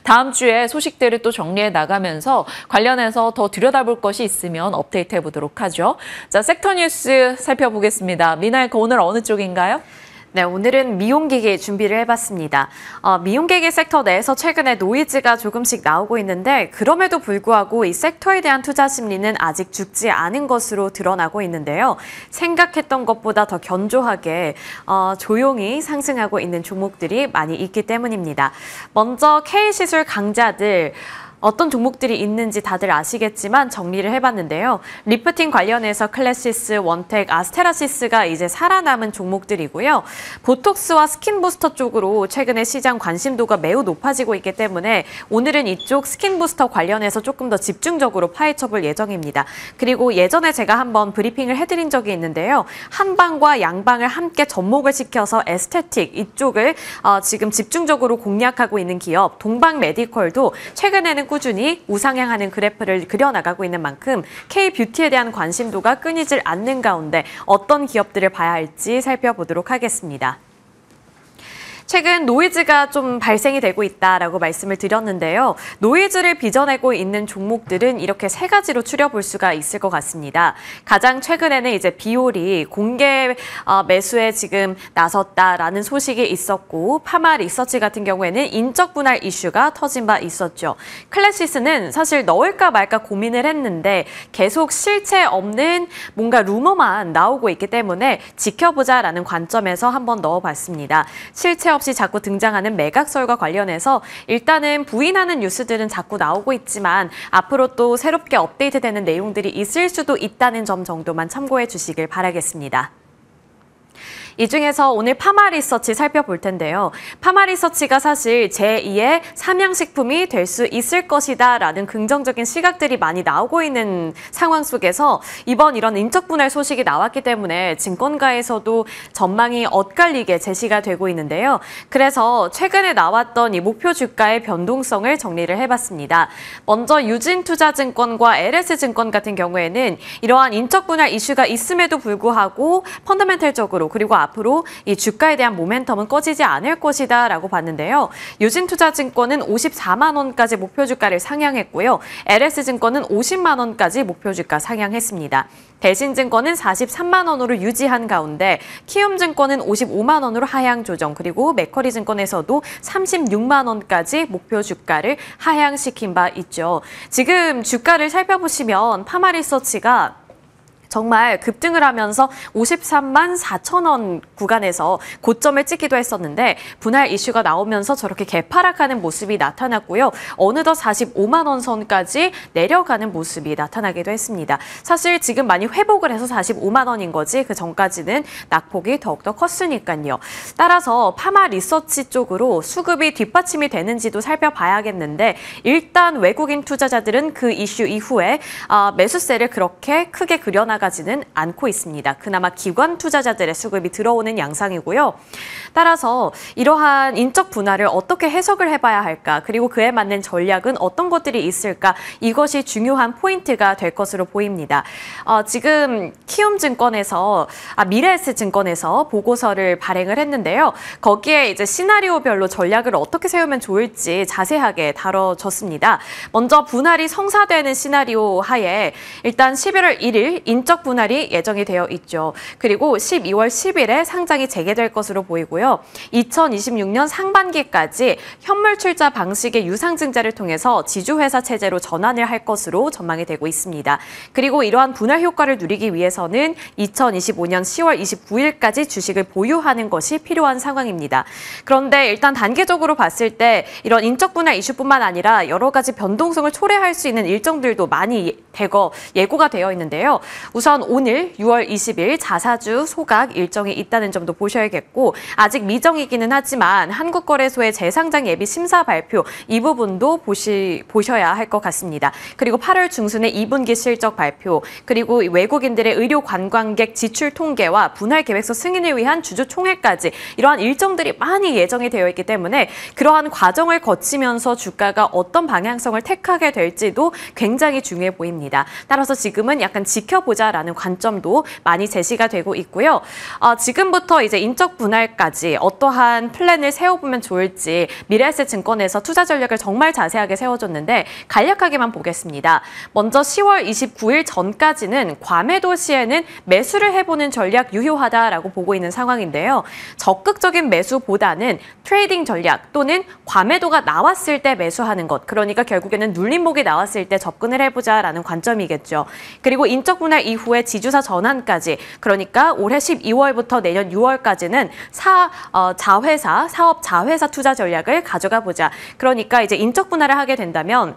다음 주에 소식들을 또 정리해 나가면서 관련해서 더 들여다볼 것이 있으면 업데이트해 보도록 하죠. 자, 섹터 뉴스 살펴보겠습니다. 미나이커 오늘 어느 쪽인가요? 네, 오늘은 미용기기 준비를 해봤습니다. 미용기기 섹터 내에서 최근에 노이즈가 조금씩 나오고 있는데 그럼에도 불구하고 이 섹터에 대한 투자 심리는 아직 죽지 않은 것으로 드러나고 있는데요. 생각했던 것보다 더 견조하게 조용히 상승하고 있는 종목들이 많이 있기 때문입니다. 먼저 K시술 강자들 어떤 종목들이 있는지 다들 아시겠지만 정리를 해봤는데요. 리프팅 관련해서 클래시스, 원텍, 아스테라시스가 이제 살아남은 종목들이고요. 보톡스와 스킨 부스터 쪽으로 최근에 시장 관심도가 매우 높아지고 있기 때문에 오늘은 이쪽 스킨 부스터 관련해서 조금 더 집중적으로 파헤쳐볼 예정입니다. 그리고 예전에 제가 한번 브리핑을 해드린 적이 있는데요. 한방과 양방을 함께 접목을 시켜서 에스테틱 이쪽을 지금 집중적으로 공략하고 있는 기업 동방 메디컬도 최근에는 꾸준히 우상향하는 그래프를 그려나가고 있는 만큼 K뷰티에 대한 관심도가 끊이질 않는 가운데 어떤 기업들을 봐야 할지 살펴보도록 하겠습니다. 최근 노이즈가 좀 발생이 되고 있다라고 말씀을 드렸는데요. 노이즈를 빚어내고 있는 종목들은 이렇게 세 가지로 추려볼 수가 있을 것 같습니다. 가장 최근에는 이제 비올이 공개 매수에 지금 나섰다라는 소식이 있었고 파마 리서치 같은 경우에는 인적 분할 이슈가 터진 바 있었죠. 클래시스는 사실 넣을까 말까 고민을 했는데 계속 실체 없는 뭔가 루머만 나오고 있기 때문에 지켜보자라는 관점에서 한번 넣어봤습니다. 실체 없이 자꾸 등장하는 매각설과 관련해서 일단은 부인하는 뉴스들은 자꾸 나오고 있지만 앞으로 또 새롭게 업데이트되는 내용들이 있을 수도 있다는 점 정도만 참고해 주시길 바라겠습니다. 이 중에서 오늘 파마 리서치 살펴볼 텐데요. 파마 리서치가 사실 제2의 삼양식품이 될 수 있을 것이다 라는 긍정적인 시각들이 많이 나오고 있는 상황 속에서 이번 이런 인적 분할 소식이 나왔기 때문에 증권가에서도 전망이 엇갈리게 제시가 되고 있는데요. 그래서 최근에 나왔던 이 목표 주가의 변동성을 정리를 해봤습니다. 먼저 유진투자증권과 LS증권 같은 경우에는 이러한 인적 분할 이슈가 있음에도 불구하고 펀더멘털적으로 그리고 앞으로 이 주가에 대한 모멘텀은 꺼지지 않을 것이다 라고 봤는데요. 유진투자증권은 54만 원까지 목표 주가를 상향했고요. LS증권은 50만 원까지 목표 주가 상향했습니다. 대신증권은 43만 원으로 유지한 가운데 키움증권은 55만 원으로 하향 조정 그리고 맥쿼리증권에서도 36만 원까지 목표 주가를 하향시킨 바 있죠. 지금 주가를 살펴보시면 파마리서치가 정말 급등을 하면서 53만 4천 원 구간에서 고점을 찍기도 했었는데 분할 이슈가 나오면서 저렇게 개파락하는 모습이 나타났고요. 어느덧 45만 원 선까지 내려가는 모습이 나타나기도 했습니다. 사실 지금 많이 회복을 해서 45만 원인 거지 그 전까지는 낙폭이 더욱더 컸으니까요. 따라서 파마 리서치 쪽으로 수급이 뒷받침이 되는지도 살펴봐야겠는데 일단 외국인 투자자들은 그 이슈 이후에 매수세를 그렇게 크게 그려나가 올라가지는 않고 있습니다. 그나마 기관 투자자들의 수급이 들어오는 양상이고요. 따라서 이러한 인적 분할을 어떻게 해석을 해봐야 할까, 그리고 그에 맞는 전략은 어떤 것들이 있을까, 이것이 중요한 포인트가 될 것으로 보입니다. 지금 키움증권에서 미래에셋증권에서 보고서를 발행을 했는데요. 거기에 이제 시나리오별로 전략을 어떻게 세우면 좋을지 자세하게 다뤄졌습니다. 먼저 분할이 성사되는 시나리오 하에 일단 11월 1일 인적 분할이 예정이 되어 있죠. 그리고 12월 10일에 상장이 재개될 것으로 보이고요. 2026년 상반기까지 현물 출자 방식의 유상증자를 통해서 지주회사 체제로 전환을 할 것으로 전망이 되고 있습니다. 그리고 이러한 분할 효과를 누리기 위해서는 2025년 10월 29일까지 주식을 보유하는 것이 필요한 상황입니다. 그런데 일단 단계적으로 봤을 때 이런 인적 분할 이슈뿐만 아니라 여러 가지 변동성을 초래할 수 있는 일정들도 많이 대거 예고가 되어 있는데요. 우선 오늘 6월 20일 자사주 소각 일정이 있다는 점도 보셔야겠고, 아직 미정이기는 하지만 한국거래소의 재상장 예비 심사 발표, 이 부분도 보셔야 할 것 같습니다. 그리고 8월 중순에 2분기 실적 발표, 그리고 외국인들의 의료 관광객 지출 통계와 분할 계획서 승인을 위한 주주총회까지 이러한 일정들이 많이 예정이 되어 있기 때문에 그러한 과정을 거치면서 주가가 어떤 방향성을 택하게 될지도 굉장히 중요해 보입니다. 따라서 지금은 약간 지켜보자라는 관점도 많이 제시가 되고 있고요. 지금부터 이제 인적 분할까지 어떠한 플랜을 세워보면 좋을지 미래에셋증권에서 투자 전략을 정말 자세하게 세워줬는데 간략하게만 보겠습니다. 먼저 10월 29일 전까지는 과매도 시에는 매수를 해보는 전략 유효하다라고 보고 있는 상황인데요. 적극적인 매수보다는 트레이딩 전략 또는 과매도가 나왔을 때 매수하는 것, 그러니까 결국에는 눌림목이 나왔을 때 접근을 해보자라는 관점이겠죠. 그리고 인적 분할 이후에 지주사 전환까지, 그러니까 올해 12월부터 내년 6월까지는 사업 자회사 투자 전략을 가져가 보자. 그러니까 이제 인적 분할을 하게 된다면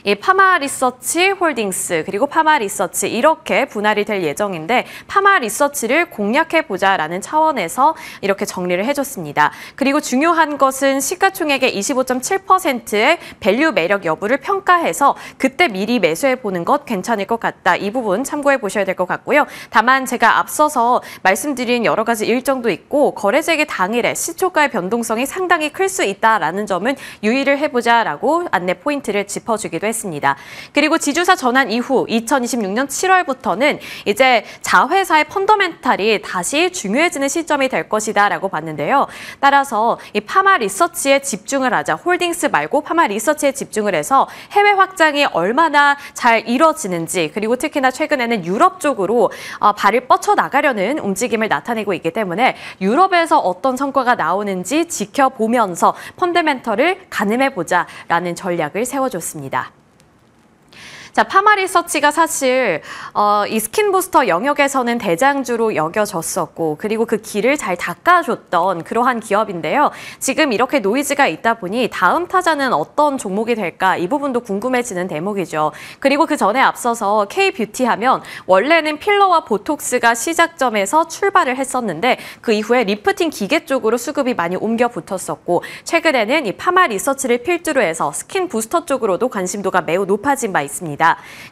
이 파마리서치 홀딩스 그리고 파마리서치 이렇게 분할이 될 예정인데, 파마리서치를 공략해보자라는 차원에서 이렇게 정리를 해줬습니다. 그리고 중요한 것은 시가총액의 25.7%의 밸류 매력 여부를 평가해서 그때 미리 매수해보는 것 괜찮을 것 같다. 이 부분 참고해보셔야 될 것 같고요. 다만 제가 앞서서 말씀드린 여러 가지 일정도 있고 거래재개 당일에 시초가의 변동성이 상당히 클 수 있다라는 점은 유의를 해보자라고 안내 포인트를 짚어주기도 했습니다. 그리고 지주사 전환 이후 2026년 7월부터는 이제 자회사의 펀더멘탈이 다시 중요해지는 시점이 될 것이다라고 봤는데요. 따라서 이 파마 리서치에 집중을 하자, 홀딩스 말고 파마 리서치에 집중을 해서 해외 확장이 얼마나 잘 이뤄지는지, 그리고 특히나 최근에는 유럽 쪽으로 발을 뻗쳐나가려는 움직임을 나타내고 있기 때문에 유럽에서 어떤 성과가 나오는지 지켜보면서 펀더멘털을 가늠해보자라는 전략을 세워줬습니다. 자, 파마리서치가 사실 이 스킨부스터 영역에서는 대장주로 여겨졌었고, 그리고 그 길을 잘 닦아줬던 그러한 기업인데요. 지금 이렇게 노이즈가 있다 보니 다음 타자는 어떤 종목이 될까, 이 부분도 궁금해지는 대목이죠. 그리고 그 전에 앞서서 K-뷰티 하면 원래는 필러와 보톡스가 시작점에서 출발을 했었는데 그 이후에 리프팅 기계 쪽으로 수급이 많이 옮겨 붙었었고, 최근에는 이 파마리서치를 필두로 해서 스킨 부스터 쪽으로도 관심도가 매우 높아진 바 있습니다.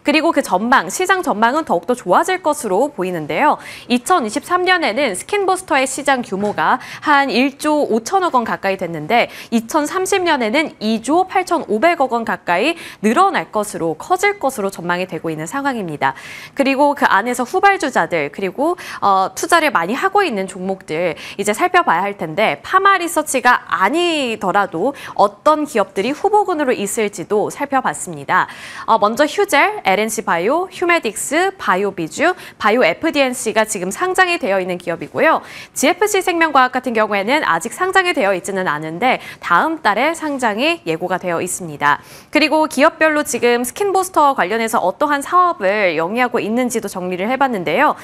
그리고 그 전망, 시장 전망은 더욱더 좋아질 것으로 보이는데요. 2023년에는 스킨부스터의 시장 규모가 한 1조 5천억 원 가까이 됐는데 2030년에는 2조 8,500억 원 가까이 늘어날 것으로, 커질 것으로 전망이 되고 있는 상황입니다. 그리고 그 안에서 후발주자들, 그리고 투자를 많이 하고 있는 종목들 이제 살펴봐야 할 텐데, 파마리서치가 아니더라도 어떤 기업들이 후보군으로 있을지도 살펴봤습니다. 먼저 휴젤, LNC바이오, 휴메딕스, 바이오비주, 바이오FDNC가 지금 상장이 되어 있는 기업이고요. GFC생명과학 같은 경우에는 아직 상장이 되어 있지는 않은데 다음 달에 상장이 예고가 되어 있습니다. 그리고 기업별로 지금 스킨부스터 관련해서 어떠한 사업을 영위하고 있는지도 정리를 해봤는데요.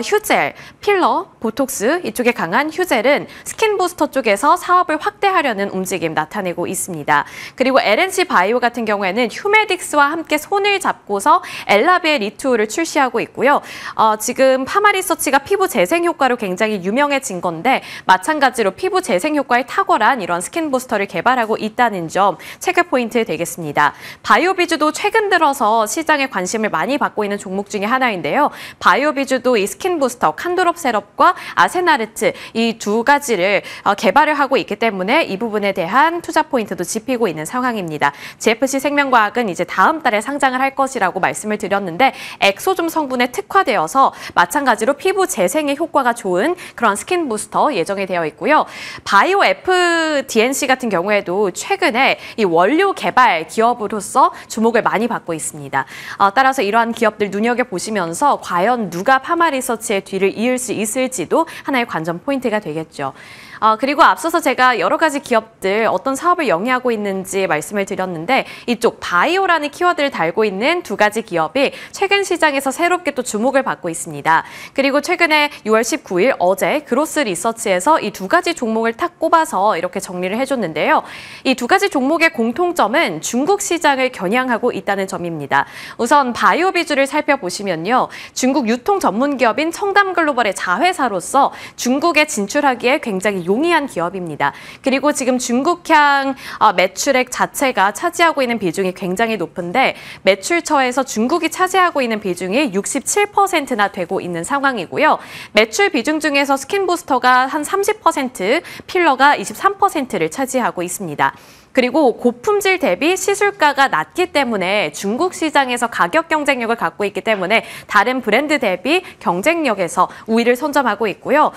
휴젤, 필러, 보톡스 이쪽에 강한 휴젤은 스킨부스터 쪽에서 사업을 확대하려는 움직임 나타내고 있습니다. 그리고 LNC바이오 같은 경우에는 휴메딕스와 함께 손을 손을 잡고서 엘라비의 리투를 출시하고 있고요. 지금 파마리서치가 피부 재생 효과로 굉장히 유명해진 건데 마찬가지로 피부 재생 효과에 탁월한 이런 스킨 부스터를 개발하고 있다는 점 체크 포인트 되겠습니다. 바이오비주도 최근 들어서 시장에 관심을 많이 받고 있는 종목 중에 하나인데요. 바이오비주도 이 스킨 부스터 칸드롭 셋업과 아세나르트 이 두 가지를 개발을 하고 있기 때문에 이 부분에 대한 투자 포인트도 짚히고 있는 상황입니다. GFC 생명과학은 이제 다음 달에 상장을 할 것이라고 말씀을 드렸는데 엑소줌 성분에 특화되어서 마찬가지로 피부 재생에 효과가 좋은 그런 스킨 부스터 예정이 되어 있고요. 바이오 FDNC 같은 경우에도 최근에 이 원료 개발 기업으로서 주목을 많이 받고 있습니다. 따라서 이러한 기업들 눈여겨보시면서 과연 누가 파마리서치의 뒤를 이을 수 있을지도 하나의 관전 포인트가 되겠죠. 그리고 앞서서 제가 여러 가지 기업들 어떤 사업을 영위하고 있는지 말씀을 드렸는데 이쪽 바이오라는 키워드를 달고 있는 두 가지 기업이 최근 시장에서 새롭게 또 주목을 받고 있습니다. 그리고 최근에 6월 19일 어제 그로스 리서치에서 이 두 가지 종목을 탁 꼽아서 이렇게 정리를 해줬는데요. 이 두 가지 종목의 공통점은 중국 시장을 겨냥하고 있다는 점입니다. 우선 바이오 비주를 살펴보시면요. 중국 유통 전문 기업인 청담글로벌의 자회사로서 중국에 진출하기에 굉장히 용이한 기업입니다. 그리고 지금 중국향 매출액 자체가 차지하고 있는 비중이 굉장히 높은데 매출처에서 중국이 차지하고 있는 비중이 67%나 되고 있는 상황이고요. 매출 비중 중에서 스킨 부스터가 한 30%, 필러가 23%를 차지하고 있습니다. 그리고 고품질 대비 시술가가 낮기 때문에 중국 시장에서 가격 경쟁력을 갖고 있기 때문에 다른 브랜드 대비 경쟁력에서 우위를 선점하고 있고요.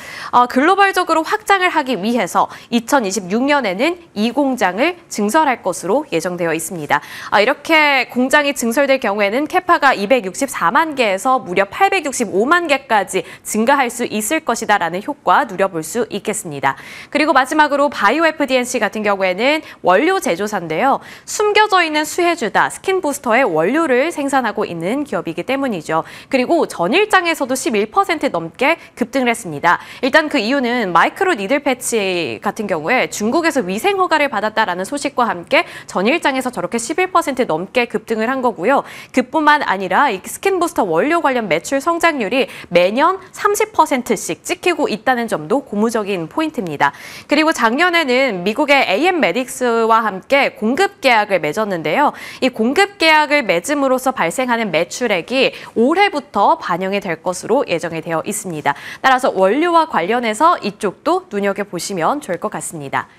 글로벌적으로 확장을 하기 위해서 2026년에는 이 공장을 증설할 것으로 예정되어 있습니다. 이렇게 공장이 증설될 경우에는 캐파가 264만 개에서 무려 865만 개까지 증가할 수 있을 것이다라는 효과 누려볼 수 있겠습니다. 그리고 마지막으로 바이오 FDNC 같은 경우에는 원료 제조사인데요. 숨겨져 있는 수혜주다 스킨 부스터의 원료를 생산하고 있는 기업이기 때문이죠. 그리고 전일장에서도 11% 넘게 급등을 했습니다. 일단 그 이유는 마이크로 니들 패치 같은 경우에 중국에서 위생 허가를 받았다라는 소식과 함께 전일장에서 저렇게 11% 넘게 급등을 한 거고요. 그뿐만 아니라 이 스킨 부스터 원료 관련 매출 성장률이 매년 30%씩 찍히고 있다는 점도 고무적인 포인트입니다. 그리고 작년에는 미국의 AM 메딕스와 함께 공급 계약을 맺었는데요. 이 공급 계약을 맺음으로써 발생하는 매출액이 올해부터 반영이 될 것으로 예정이 되어 있습니다. 따라서 원료와 관련해서 이쪽도 눈여겨보시면 좋을 것 같습니다.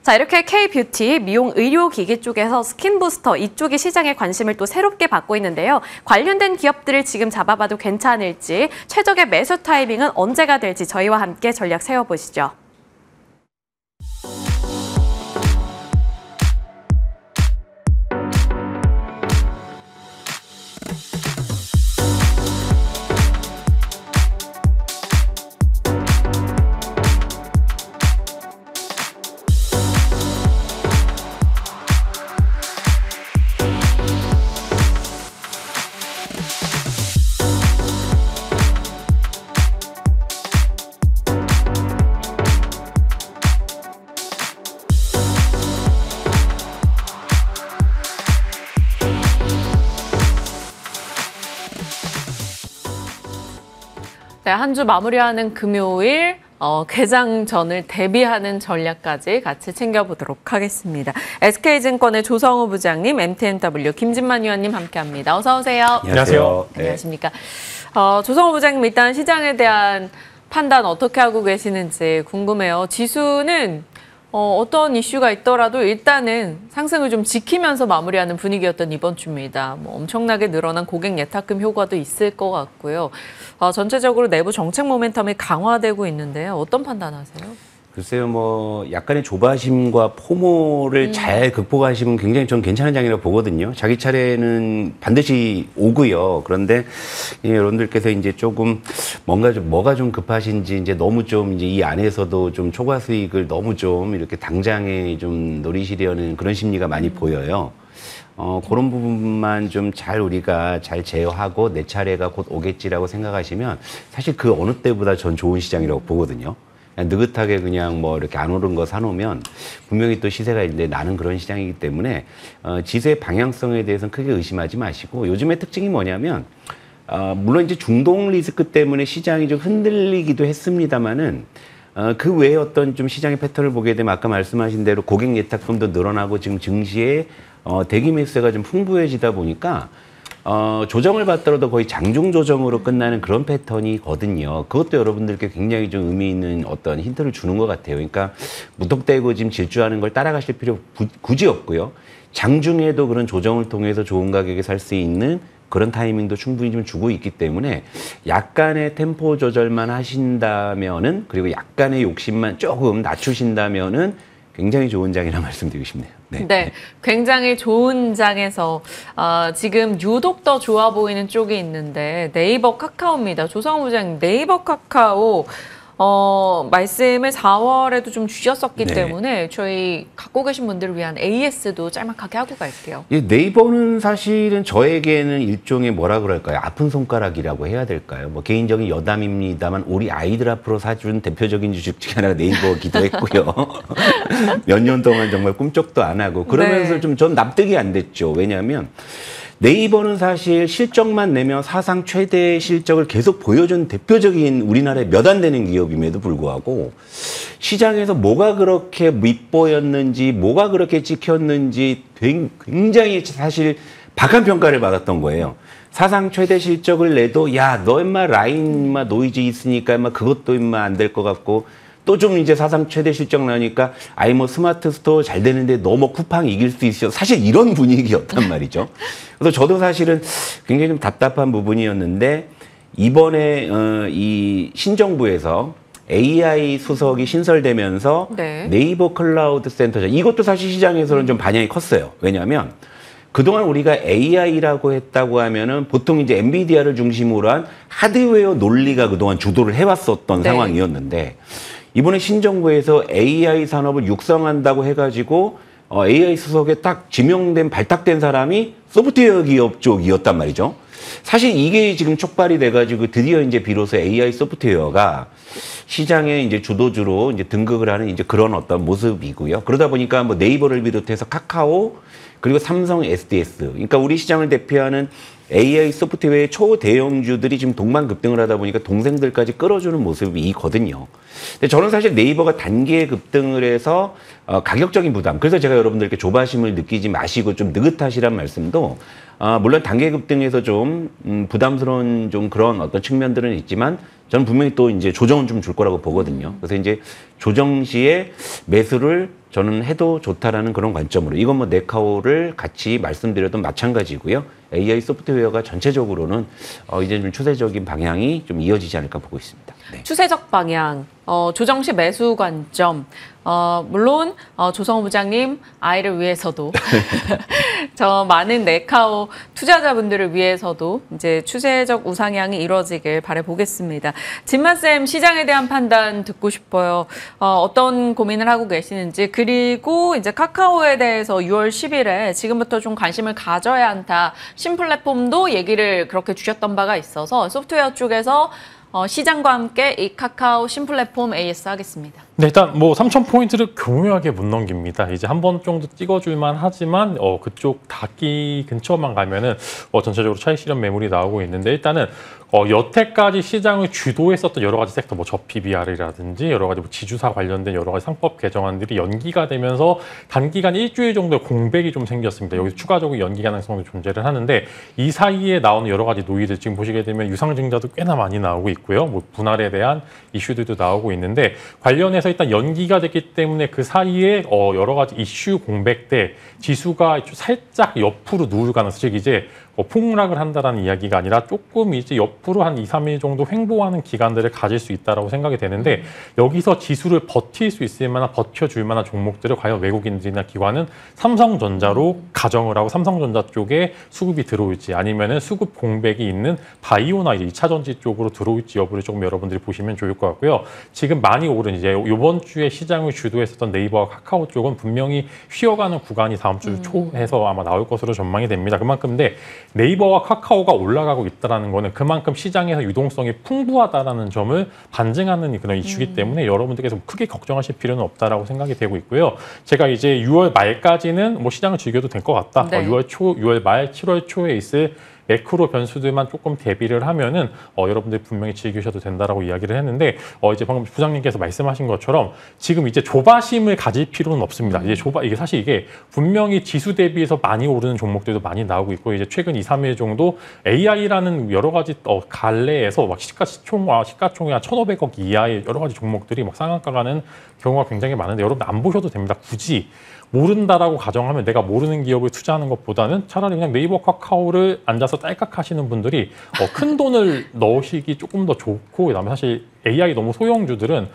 자, 이렇게 K-뷰티, 미용 의료기기 쪽에서 스킨 부스터 이쪽이 시장의 관심을 또 새롭게 받고 있는데요. 관련된 기업들을 지금 잡아봐도 괜찮을지, 최적의 매수 타이밍은 언제가 될지 저희와 함께 전략 세워보시죠. 네, 한 주 마무리하는 금요일 개장전을 대비하는 전략까지 같이 챙겨보도록 하겠습니다. SK증권의 조성우 부장님, MTNW 김진만 위원님 함께합니다. 어서 오세요. 안녕하세요. 네. 안녕하십니까. 조성우 부장님 일단 시장에 대한 판단 어떻게 하고 계시는지 궁금해요. 지수는 어떤 이슈가 있더라도 일단은 상승을 좀 지키면서 마무리하는 분위기였던 이번 주입니다. 엄청나게 늘어난 고객 예탁금 효과도 있을 것 같고요. 전체적으로 내부 정책 모멘텀이 강화되고 있는데요. 어떤 판단하세요? 글쎄요, 약간의 조바심과 포모를 잘 극복하시면 굉장히 전 괜찮은 장이라고 보거든요. 자기 차례는 반드시 오고요. 그런데 여러분들께서 이제 조금 뭐가 좀 급하신지 이제 너무 좀 이제 이 안에서도 좀 초과 수익을 너무 좀 이렇게 당장에 좀 노리시려는 그런 심리가 많이 보여요. 그런 부분만 좀 우리가 잘 제어하고 내 차례가 곧 오겠지라고 생각하시면 사실 그 어느 때보다 전 좋은 시장이라고 보거든요. 그냥 느긋하게 그냥 뭐 이렇게 안 오른 거 사놓으면 분명히 또 시세가 있는데 나는 그런 시장이기 때문에 지수의 방향성에 대해서는 크게 의심하지 마시고 요즘의 특징이 뭐냐면 물론 이제 중동 리스크 때문에 시장이 좀 흔들리기도 했습니다만은 그 외에 어떤 좀 시장의 패턴을 보게 되면 아까 말씀하신 대로 고객 예탁금도 늘어나고 지금 증시에 대기 매수세가 좀 풍부해지다 보니까 조정을 받더라도 거의 장중 조정으로 끝나는 그런 패턴이거든요. 그것도 여러분들께 굉장히 좀 의미 있는 어떤 힌트를 주는 것 같아요. 그러니까 무턱대고 지금 질주하는 걸 따라가실 필요 굳이 없고요. 장중에도 그런 조정을 통해서 좋은 가격에 살 수 있는 그런 타이밍도 충분히 좀 주고 있기 때문에 약간의 템포 조절만 하신다면은 그리고 약간의 욕심만 조금 낮추신다면은 굉장히 좋은 장이라 말씀드리고 싶네요. 네, 굉장히 좋은 장에서 지금 유독 더 좋아 보이는 쪽이 있는데 네이버 카카오입니다. 조성호 부장님, 네이버 카카오 말씀을 4월에도 좀 주셨었기 네. 때문에 저희 갖고 계신 분들을 위한 AS도 짤막하게 하고 갈게요. 예, 네이버는 사실은 저에게는 일종의 뭐라 그럴까요? 아픈 손가락이라고 해야 될까요? 뭐 개인적인 여담입니다만 우리 아이들 앞으로 사준 대표적인 주식 중에 하나가 네이버기도 했고요. 몇 년 동안 정말 꿈쩍도 안 하고 그러면서 네. 좀 전 납득이 안 됐죠. 왜냐하면 네이버는 사실 실적만 내면 사상 최대 실적을 계속 보여준 대표적인 우리나라의 몇 안 되는 기업임에도 불구하고 시장에서 뭐가 그렇게 밉보였는지 뭐가 그렇게 찍혔는지 굉장히 사실 박한 평가를 받았던 거예요. 사상 최대 실적을 내도 야, 너 임마 라인 임마 노이즈 있으니까 임마 그것도 임마 안 될 것 같고 또 좀 이제 사상 최대 실적 나니까 아이 뭐 스마트 스토어 잘 되는데 너 뭐 쿠팡 이길 수 있어. 사실 이런 분위기였단 말이죠. 그래서 저도 사실은 굉장히 좀 답답한 부분이었는데 이번에 이 신정부에서 AI 수석이 신설되면서 네. 네이버 클라우드 센터 이것도 사실 시장에서는 좀 반향이 컸어요. 왜냐하면 그동안 우리가 AI라고 했다고 하면은 보통 이제 엔비디아를 중심으로 한 하드웨어 논리가 그동안 주도를 해왔었던 네. 상황이었는데 이번에 신정부에서 AI 산업을 육성한다고 해가지고 AI 수석에 딱 지명된 발탁된 사람이 소프트웨어 기업 쪽이었단 말이죠. 사실 이게 지금 촉발이 돼가지고 드디어 이제 비로소 AI 소프트웨어가 시장의 이제 주도주로 이제 등극을 하는 이제 그런 어떤 모습이고요. 그러다 보니까 뭐 네이버를 비롯해서 카카오 그리고 삼성 SDS 그러니까 우리 시장을 대표하는 AI 소프트웨어의 초대형주들이 지금 동반급등을 하다 보니까 동생들까지 끌어주는 모습이거든요. 근데 저는 사실 네이버가 단기에 급등을 해서 가격적인 부담, 그래서 제가 여러분들께 조바심을 느끼지 마시고 좀 느긋하시란 말씀도 물론 단기 급등에서 좀 부담스러운 좀 그런 어떤 측면들은 있지만 저는 분명히 또 이제 조정은 좀 줄 거라고 보거든요. 그래서 이제 조정 시에 매수를 저는 해도 좋다라는 그런 관점으로 이건 뭐 네카오를 같이 말씀드려도 마찬가지고요. AI 소프트웨어가 전체적으로는 이제 좀 추세적인 방향이 좀 이어지지 않을까 보고 있습니다. 네. 추세적 방향, 조정 시 매수 관점, 물론 조성호 부장님 아이를 위해서도 저 많은 네카오 투자자분들을 위해서도 이제 추세적 우상향이 이루어지길 바라보겠습니다. 진마쌤 시장에 대한 판단 듣고 싶어요. 어떤 고민을 하고 계시는지 그리고 이제 카카오에 대해서 6월 10일에 지금부터 좀 관심을 가져야 한다. 신플랫폼도 얘기를 그렇게 주셨던 바가 있어서 소프트웨어 쪽에서 시장과 함께 이 카카오 신플랫폼 AS 하겠습니다. 네, 일단 뭐 3,000포인트를 교묘하게 못 넘깁니다. 이제 한 번 정도 찍어줄만 하지만 그쪽 닫기 근처만 가면은 전체적으로 차익 실현 매물이 나오고 있는데 일단은 여태까지 시장을 주도했었던 여러 가지 섹터, 뭐 저PBR이라든지 여러 가지 뭐 지주사 관련된 여러 가지 상법 개정안들이 연기가 되면서 단기간 일주일 정도의 공백이 좀 생겼습니다. 여기서 추가적으로 연기 가능성도 존재를 하는데 이 사이에 나오는 여러 가지 노이들 지금 보시게 되면 유상증자도 꽤나 많이 나오고 있고요. 뭐 분할에 대한 이슈들도 나오고 있는데 관련해서 일단 연기가 됐기 때문에 그 사이에 여러 가지 이슈 공백 때 지수가 살짝 옆으로 누울 가능성, 즉 이제 폭락을 한다라는 이야기가 아니라 조금 이제 옆으로 한 2, 3일 정도 횡보하는 기간들을 가질 수 있다라고 생각이 되는데 여기서 지수를 버틸 수 있을 만한 버텨줄 만한 종목들을 과연 외국인들이나 기관은 삼성전자로 가정을 하고 삼성전자 쪽에 수급이 들어올지 아니면은 수급 공백이 있는 바이오나 이제 2차 전지 쪽으로 들어올지 있지 여부를 조금 여러분들이 보시면 좋을 것 같고요. 지금 많이 오른 이제 이번 주에 시장을 주도했었던 네이버와 카카오 쪽은 분명히 쉬어가는 구간이 다음 주 초에서 아마 나올 것으로 전망이 됩니다. 그만큼 근데 네이버와 카카오가 올라가고 있다는 거는 그만큼 시장에서 유동성이 풍부하다라는 점을 반증하는 그런 이슈이기 때문에 여러분들께서 크게 걱정하실 필요는 없다라고 생각이 되고 있고요. 제가 이제 6월 말까지는 뭐 시장을 즐겨도 될 것 같다. 네. 6월 말, 7월 초에 있을 매크로 변수들만 조금 대비를 하면은 여러분들 분명히 즐기셔도 된다라고 이야기를 했는데 이제 방금 부장님께서 말씀하신 것처럼 지금 이제 조바심을 가질 필요는 없습니다. 이제 이게 사실 이게 분명히 지수 대비해서 많이 오르는 종목들도 많이 나오고 있고 이제 최근 2, 3일 정도 AI라는 여러 가지 갈래에서 막 시가총액이 한 1,500억 이하의 여러 가지 종목들이 막 상한가 가는 경우가 굉장히 많은데 여러분 안 보셔도 됩니다. 굳이 모른다라고 가정하면 내가 모르는 기업을 투자하는 것보다는 차라리 그냥 네이버 카카오를 앉아서 딸깍 하시는 분들이 큰 돈을 넣으시기 조금 더 좋고 그다음에 사실 AI 너무 소형주들은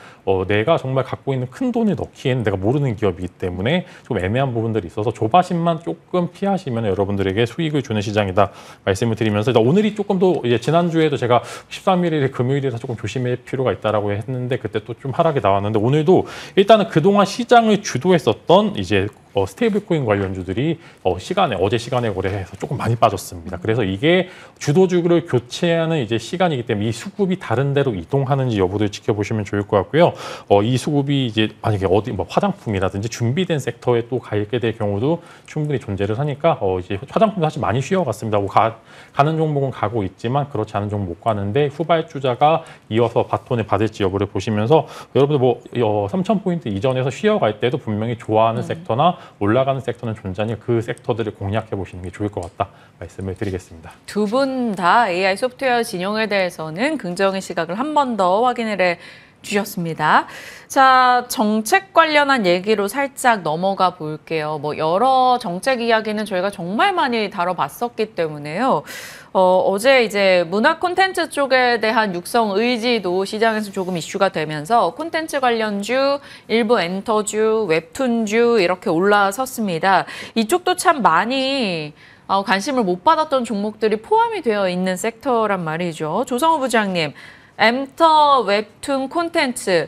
내가 정말 갖고 있는 큰 돈을 넣기에는 내가 모르는 기업이기 때문에 좀 애매한 부분들이 있어서 조바심만 조금 피하시면 여러분들에게 수익을 주는 시장이다 말씀을 드리면서 오늘이 조금 더 이제 지난주에도 제가 13일에 금요일이라 조금 조심할 필요가 있다라고 했는데 그때 또 좀 하락이 나왔는데 오늘도 일단은 그동안 시장을 주도했었던 이제 스테이블코인 관련주들이 어제 시간에 거래해서 조금 많이 빠졌습니다. 그래서 이게 주도주를 교체하는 이제 시간이기 때문에 이 수급이 다른 데로 이동하는지 여부를 지켜보시면 좋을 것 같고요. 이 수급이 이제 만약에 뭐 화장품이라든지 준비된 섹터에 또 가게 될 경우도 충분히 존재를 하니까 이제 화장품도 사실 많이 쉬어갔습니다. 뭐 가는 종목은 가고 있지만 그렇지 않은 종목 못 가는데 후발주자가 이어서 바톤을 받을지 여부를 보시면서 여러분들 뭐 3,000포인트 이전에서 쉬어갈 때도 분명히 좋아하는 섹터나 올라가는 섹터는 존재하니 그 섹터들을 공략해 보시는 게 좋을 것 같다 말씀을 드리겠습니다. 두 분 다 AI 소프트웨어 진영에 대해서는 긍정의 시각을 한 번 더 확인을 해 주셨습니다. 자, 정책 관련한 얘기로 살짝 넘어가 볼게요. 뭐 여러 정책 이야기는 저희가 정말 많이 다뤄봤었기 때문에요. 어제 이제 문화 콘텐츠 쪽에 대한 육성 의지도 시장에서 조금 이슈가 되면서 콘텐츠 관련주, 일부 엔터주, 웹툰주 이렇게 올라섰습니다. 이쪽도 참 많이 관심을 못 받았던 종목들이 포함이 되어 있는 섹터란 말이죠. 조성호 부장님. 엔터, 웹툰, 콘텐츠.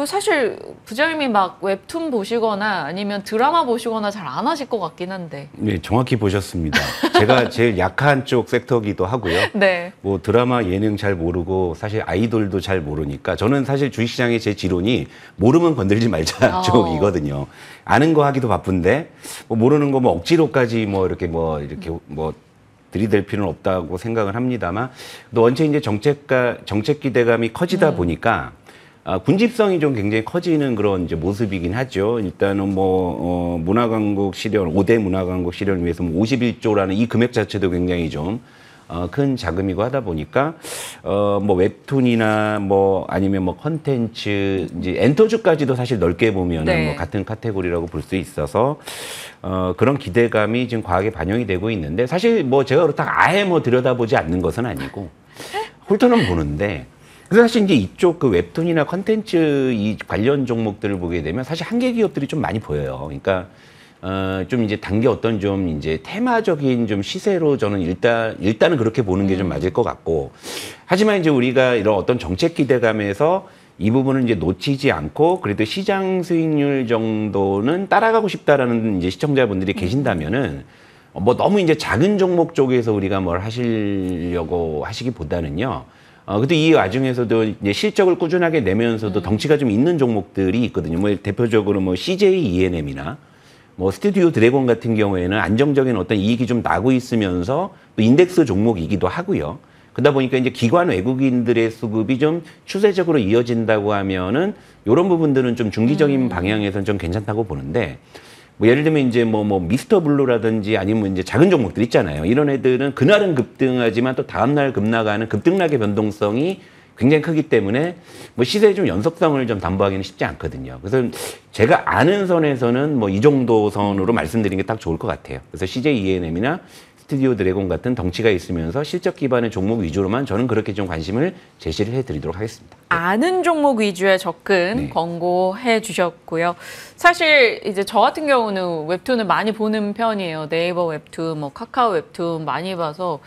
사실 부장님이 막 웹툰 보시거나 아니면 드라마 보시거나 잘 안 하실 것 같긴 한데. 네, 정확히 보셨습니다. 제가 제일 약한 쪽 섹터기도 하고요. 네. 뭐 드라마, 예능 잘 모르고 사실 아이돌도 잘 모르니까 저는 사실 주식시장의 제 지론이 모르면 건들지 말자 쪽이거든요. 아는 거 하기도 바쁜데 뭐 모르는 거 뭐 억지로까지 이렇게 들이댈 필요는 없다고 생각을 합니다만 또 원체 이제 정책 기대감이 커지다 보니까 군집성이 좀 굉장히 커지는 그런 이제 모습이긴 하죠. 일단은 문화광고 실현 5대 문화광고 실현을 위해서 51조라는 이 금액 자체도 굉장히 좀 큰 자금이고 하다 보니까 웹툰이나 아니면 컨텐츠 이제 엔터주까지도 사실 넓게 보면은 네. 같은 카테고리라고 볼 수 있어서 그런 기대감이 지금 과하게 반영이 되고 있는데 사실 제가 그렇다고 아예 들여다보지 않는 것은 아니고 훑어는 보는데 그래서 사실 이제 이쪽 그 웹툰이나 컨텐츠 이 관련 종목들을 보게 되면 사실 한계 기업들이 좀 많이 보여요. 그러니까 좀 이제 단계 어떤 좀 이제 테마적인 좀 시세로 저는 일단은 그렇게 보는 게 좀 맞을 것 같고 하지만 이제 우리가 이런 어떤 정책 기대감에서 이 부분을 이제 놓치지 않고 그래도 시장 수익률 정도는 따라가고 싶다라는 이제 시청자분들이 계신다면은 너무 이제 작은 종목 쪽에서 우리가 뭘 하시려고 하시기보다는요. 근데 이 와중에서도 이제 실적을 꾸준하게 내면서도 덩치가 좀 있는 종목들이 있거든요. 대표적으로 CJ E&M이나 스튜디오 드래곤 같은 경우에는 안정적인 어떤 이익이 좀 나고 있으면서 또 인덱스 종목이기도 하고요. 그러다 보니까 이제 기관 외국인들의 수급이 좀 추세적으로 이어진다고 하면은 이런 부분들은 좀 중기적인 방향에서는 좀 괜찮다고 보는데 예를 들면 이제 미스터 블루라든지 아니면 이제 작은 종목들 있잖아요. 이런 애들은 그날은 급등하지만 또 다음날 급락하는 급등락의 변동성이 굉장히 크기 때문에 시세의 좀 연속성을 좀 담보하기는 쉽지 않거든요. 그래서 제가 아는 선에서는 이 정도 선으로 말씀드리는 게 딱 좋을 것 같아요. 그래서 CJ E&M이나 스튜디오 드래곤 같은 덩치가 있으면서 실적 기반의 종목 위주로만 저는 그렇게 좀 관심을 제시를 해드리도록 하겠습니다. 아는 종목 위주의 접근 네. 권고해 주셨고요. 사실 이제 저 같은 경우는 웹툰을 많이 보는 편이에요. 네이버 웹툰, 카카오 웹툰 많이 봐서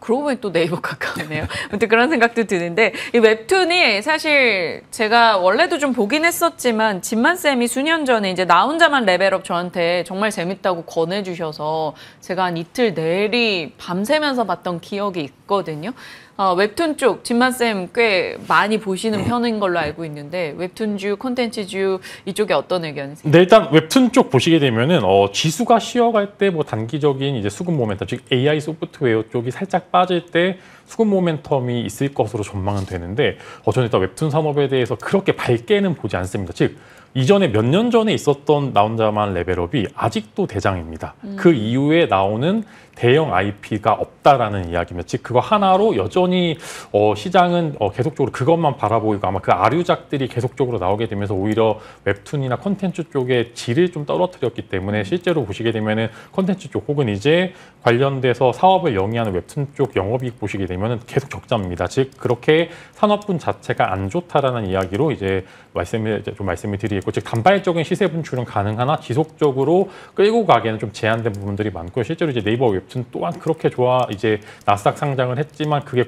그러고 보니 또 네이버 가까우네요. 아무튼 그런 생각도 드는데 이 웹툰이 사실 제가 원래도 좀 보긴 했었지만 진만쌤이 수년 전에 이제 나 혼자만 레벨업 저한테 정말 재밌다고 권해주셔서 제가 한 이틀 내리 밤새면서 봤던 기억이 있거든요. 웹툰 쪽 진만쌤 꽤 많이 보시는 편인 걸로 알고 있는데 웹툰주, 콘텐츠주 이쪽에 어떤 의견이세요? 네, 일단 웹툰 쪽 보시게 되면은 지수가 쉬어갈 때 뭐 단기적인 이제 수급 모멘텀, 즉 AI 소프트웨어 쪽이 살짝 빠질 때 수급 모멘텀이 있을 것으로 전망은 되는데 저는 일단 웹툰 산업에 대해서 그렇게 밝게는 보지 않습니다. 즉 이전에 몇 년 전에 있었던 나 혼자만 레벨업이 아직도 대장입니다. 그 이후에 나오는 대형 IP가 없다라는 이야기입니다. 즉 그거 하나로 여전히 시장은 계속적으로 그것만 바라보이고 아마 그 아류작들이 계속적으로 나오게 되면서 오히려 웹툰이나 콘텐츠 쪽의 질을 좀 떨어뜨렸기 때문에 실제로 보시게 되면은 콘텐츠 쪽 혹은 이제 관련돼서 사업을 영위하는 웹툰 쪽 영업이익 보시게 되면은 계속 적자입니다. 즉 그렇게 산업군 자체가 안 좋다라는 이야기로 이제 말씀을 드리겠고, 즉 단발적인 시세 분출은 가능하나 지속적으로 끌고 가기에는 좀 제한된 부분들이 많고요. 실제로 이제 네이버 웹툰 또한 그렇게 이제 나스닥 상장을 했지만 그게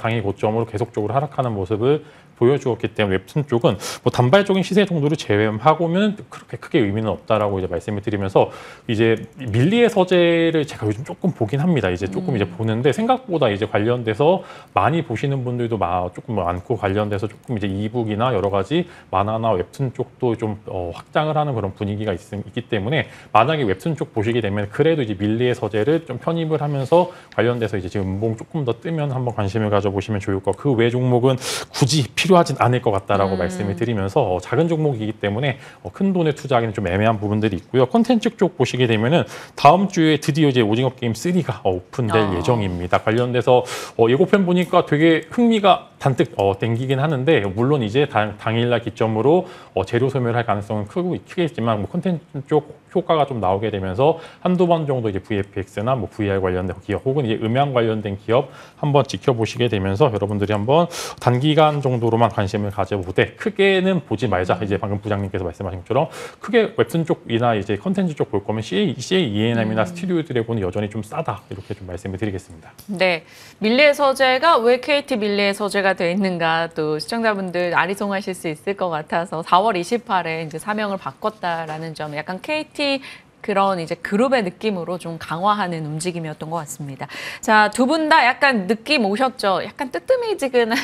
당일 고점으로 계속적으로 하락하는 모습을 보여주었기 때문에 웹툰 쪽은 뭐 단발적인 시세 정도를 제외하고는 그렇게 크게 의미는 없다라고 이제 말씀을 드리면서 이제 밀리의 서재를 제가 요즘 조금 보긴 합니다. 이제 조금 이제 보는데 생각보다 이제 관련돼서 많이 보시는 분들도 조금 많고 관련돼서 조금 이제 이북이나 여러 가지 만화나 웹툰 쪽도 좀 확장을 하는 그런 분위기가 있기 때문에 만약에 웹툰 쪽 보시게 되면 그래도 이제 밀리의 서재를 좀 편입을 하면서 관련돼서 이제 지금 음봉 조금 더 뜨면 한번 관심을 가져보시면 좋을 것 같고 그 외 종목은 굳이 필요하진 않을 것 같다라고 말씀을 드리면서 작은 종목이기 때문에 큰 돈에 투자하기는 좀 애매한 부분들이 있고요. 콘텐츠 쪽 보시게 되면은 다음 주에 드디어 이제 오징어 게임 3가 오픈될 예정입니다. 관련돼서 예고편 보니까 되게 흥미가 잔뜩 땡기긴 하는데 물론 이제 당일날 기점으로 재료 소멸할 가능성은 크겠지만 뭐 콘텐츠 쪽 효과가 좀 나오게 되면서 한두 번 정도 이제 VFX나 뭐 VR 관련된 기업 혹은 이제 음향 관련된 기업 한번 지켜보시게 되면서 여러분들이 한번 단기간 정도로만 관심을 가져보되 크게는 보지 말자. 이제 방금 부장님께서 말씀하신 것처럼 크게 웹툰 쪽이나 이제 컨텐츠 쪽 볼 거면 CA ENM이나 스튜디오 드래곤은 여전히 좀 싸다. 이렇게 좀 말씀을 드리겠습니다. 네, 밀리의 서재가 왜 KT 밀리의 서재가 돼 있는가 또 시청자분들 아리송하실 수 있을 것 같아서 4월 28일에 이제 사명을 바꿨다라는 점, 약간 KT 그런 이제 그룹의 느낌으로 좀 강화하는 움직임이었던 것 같습니다. 자, 두 분 다 약간 느낌 오셨죠? 약간 뜨뜨미지근한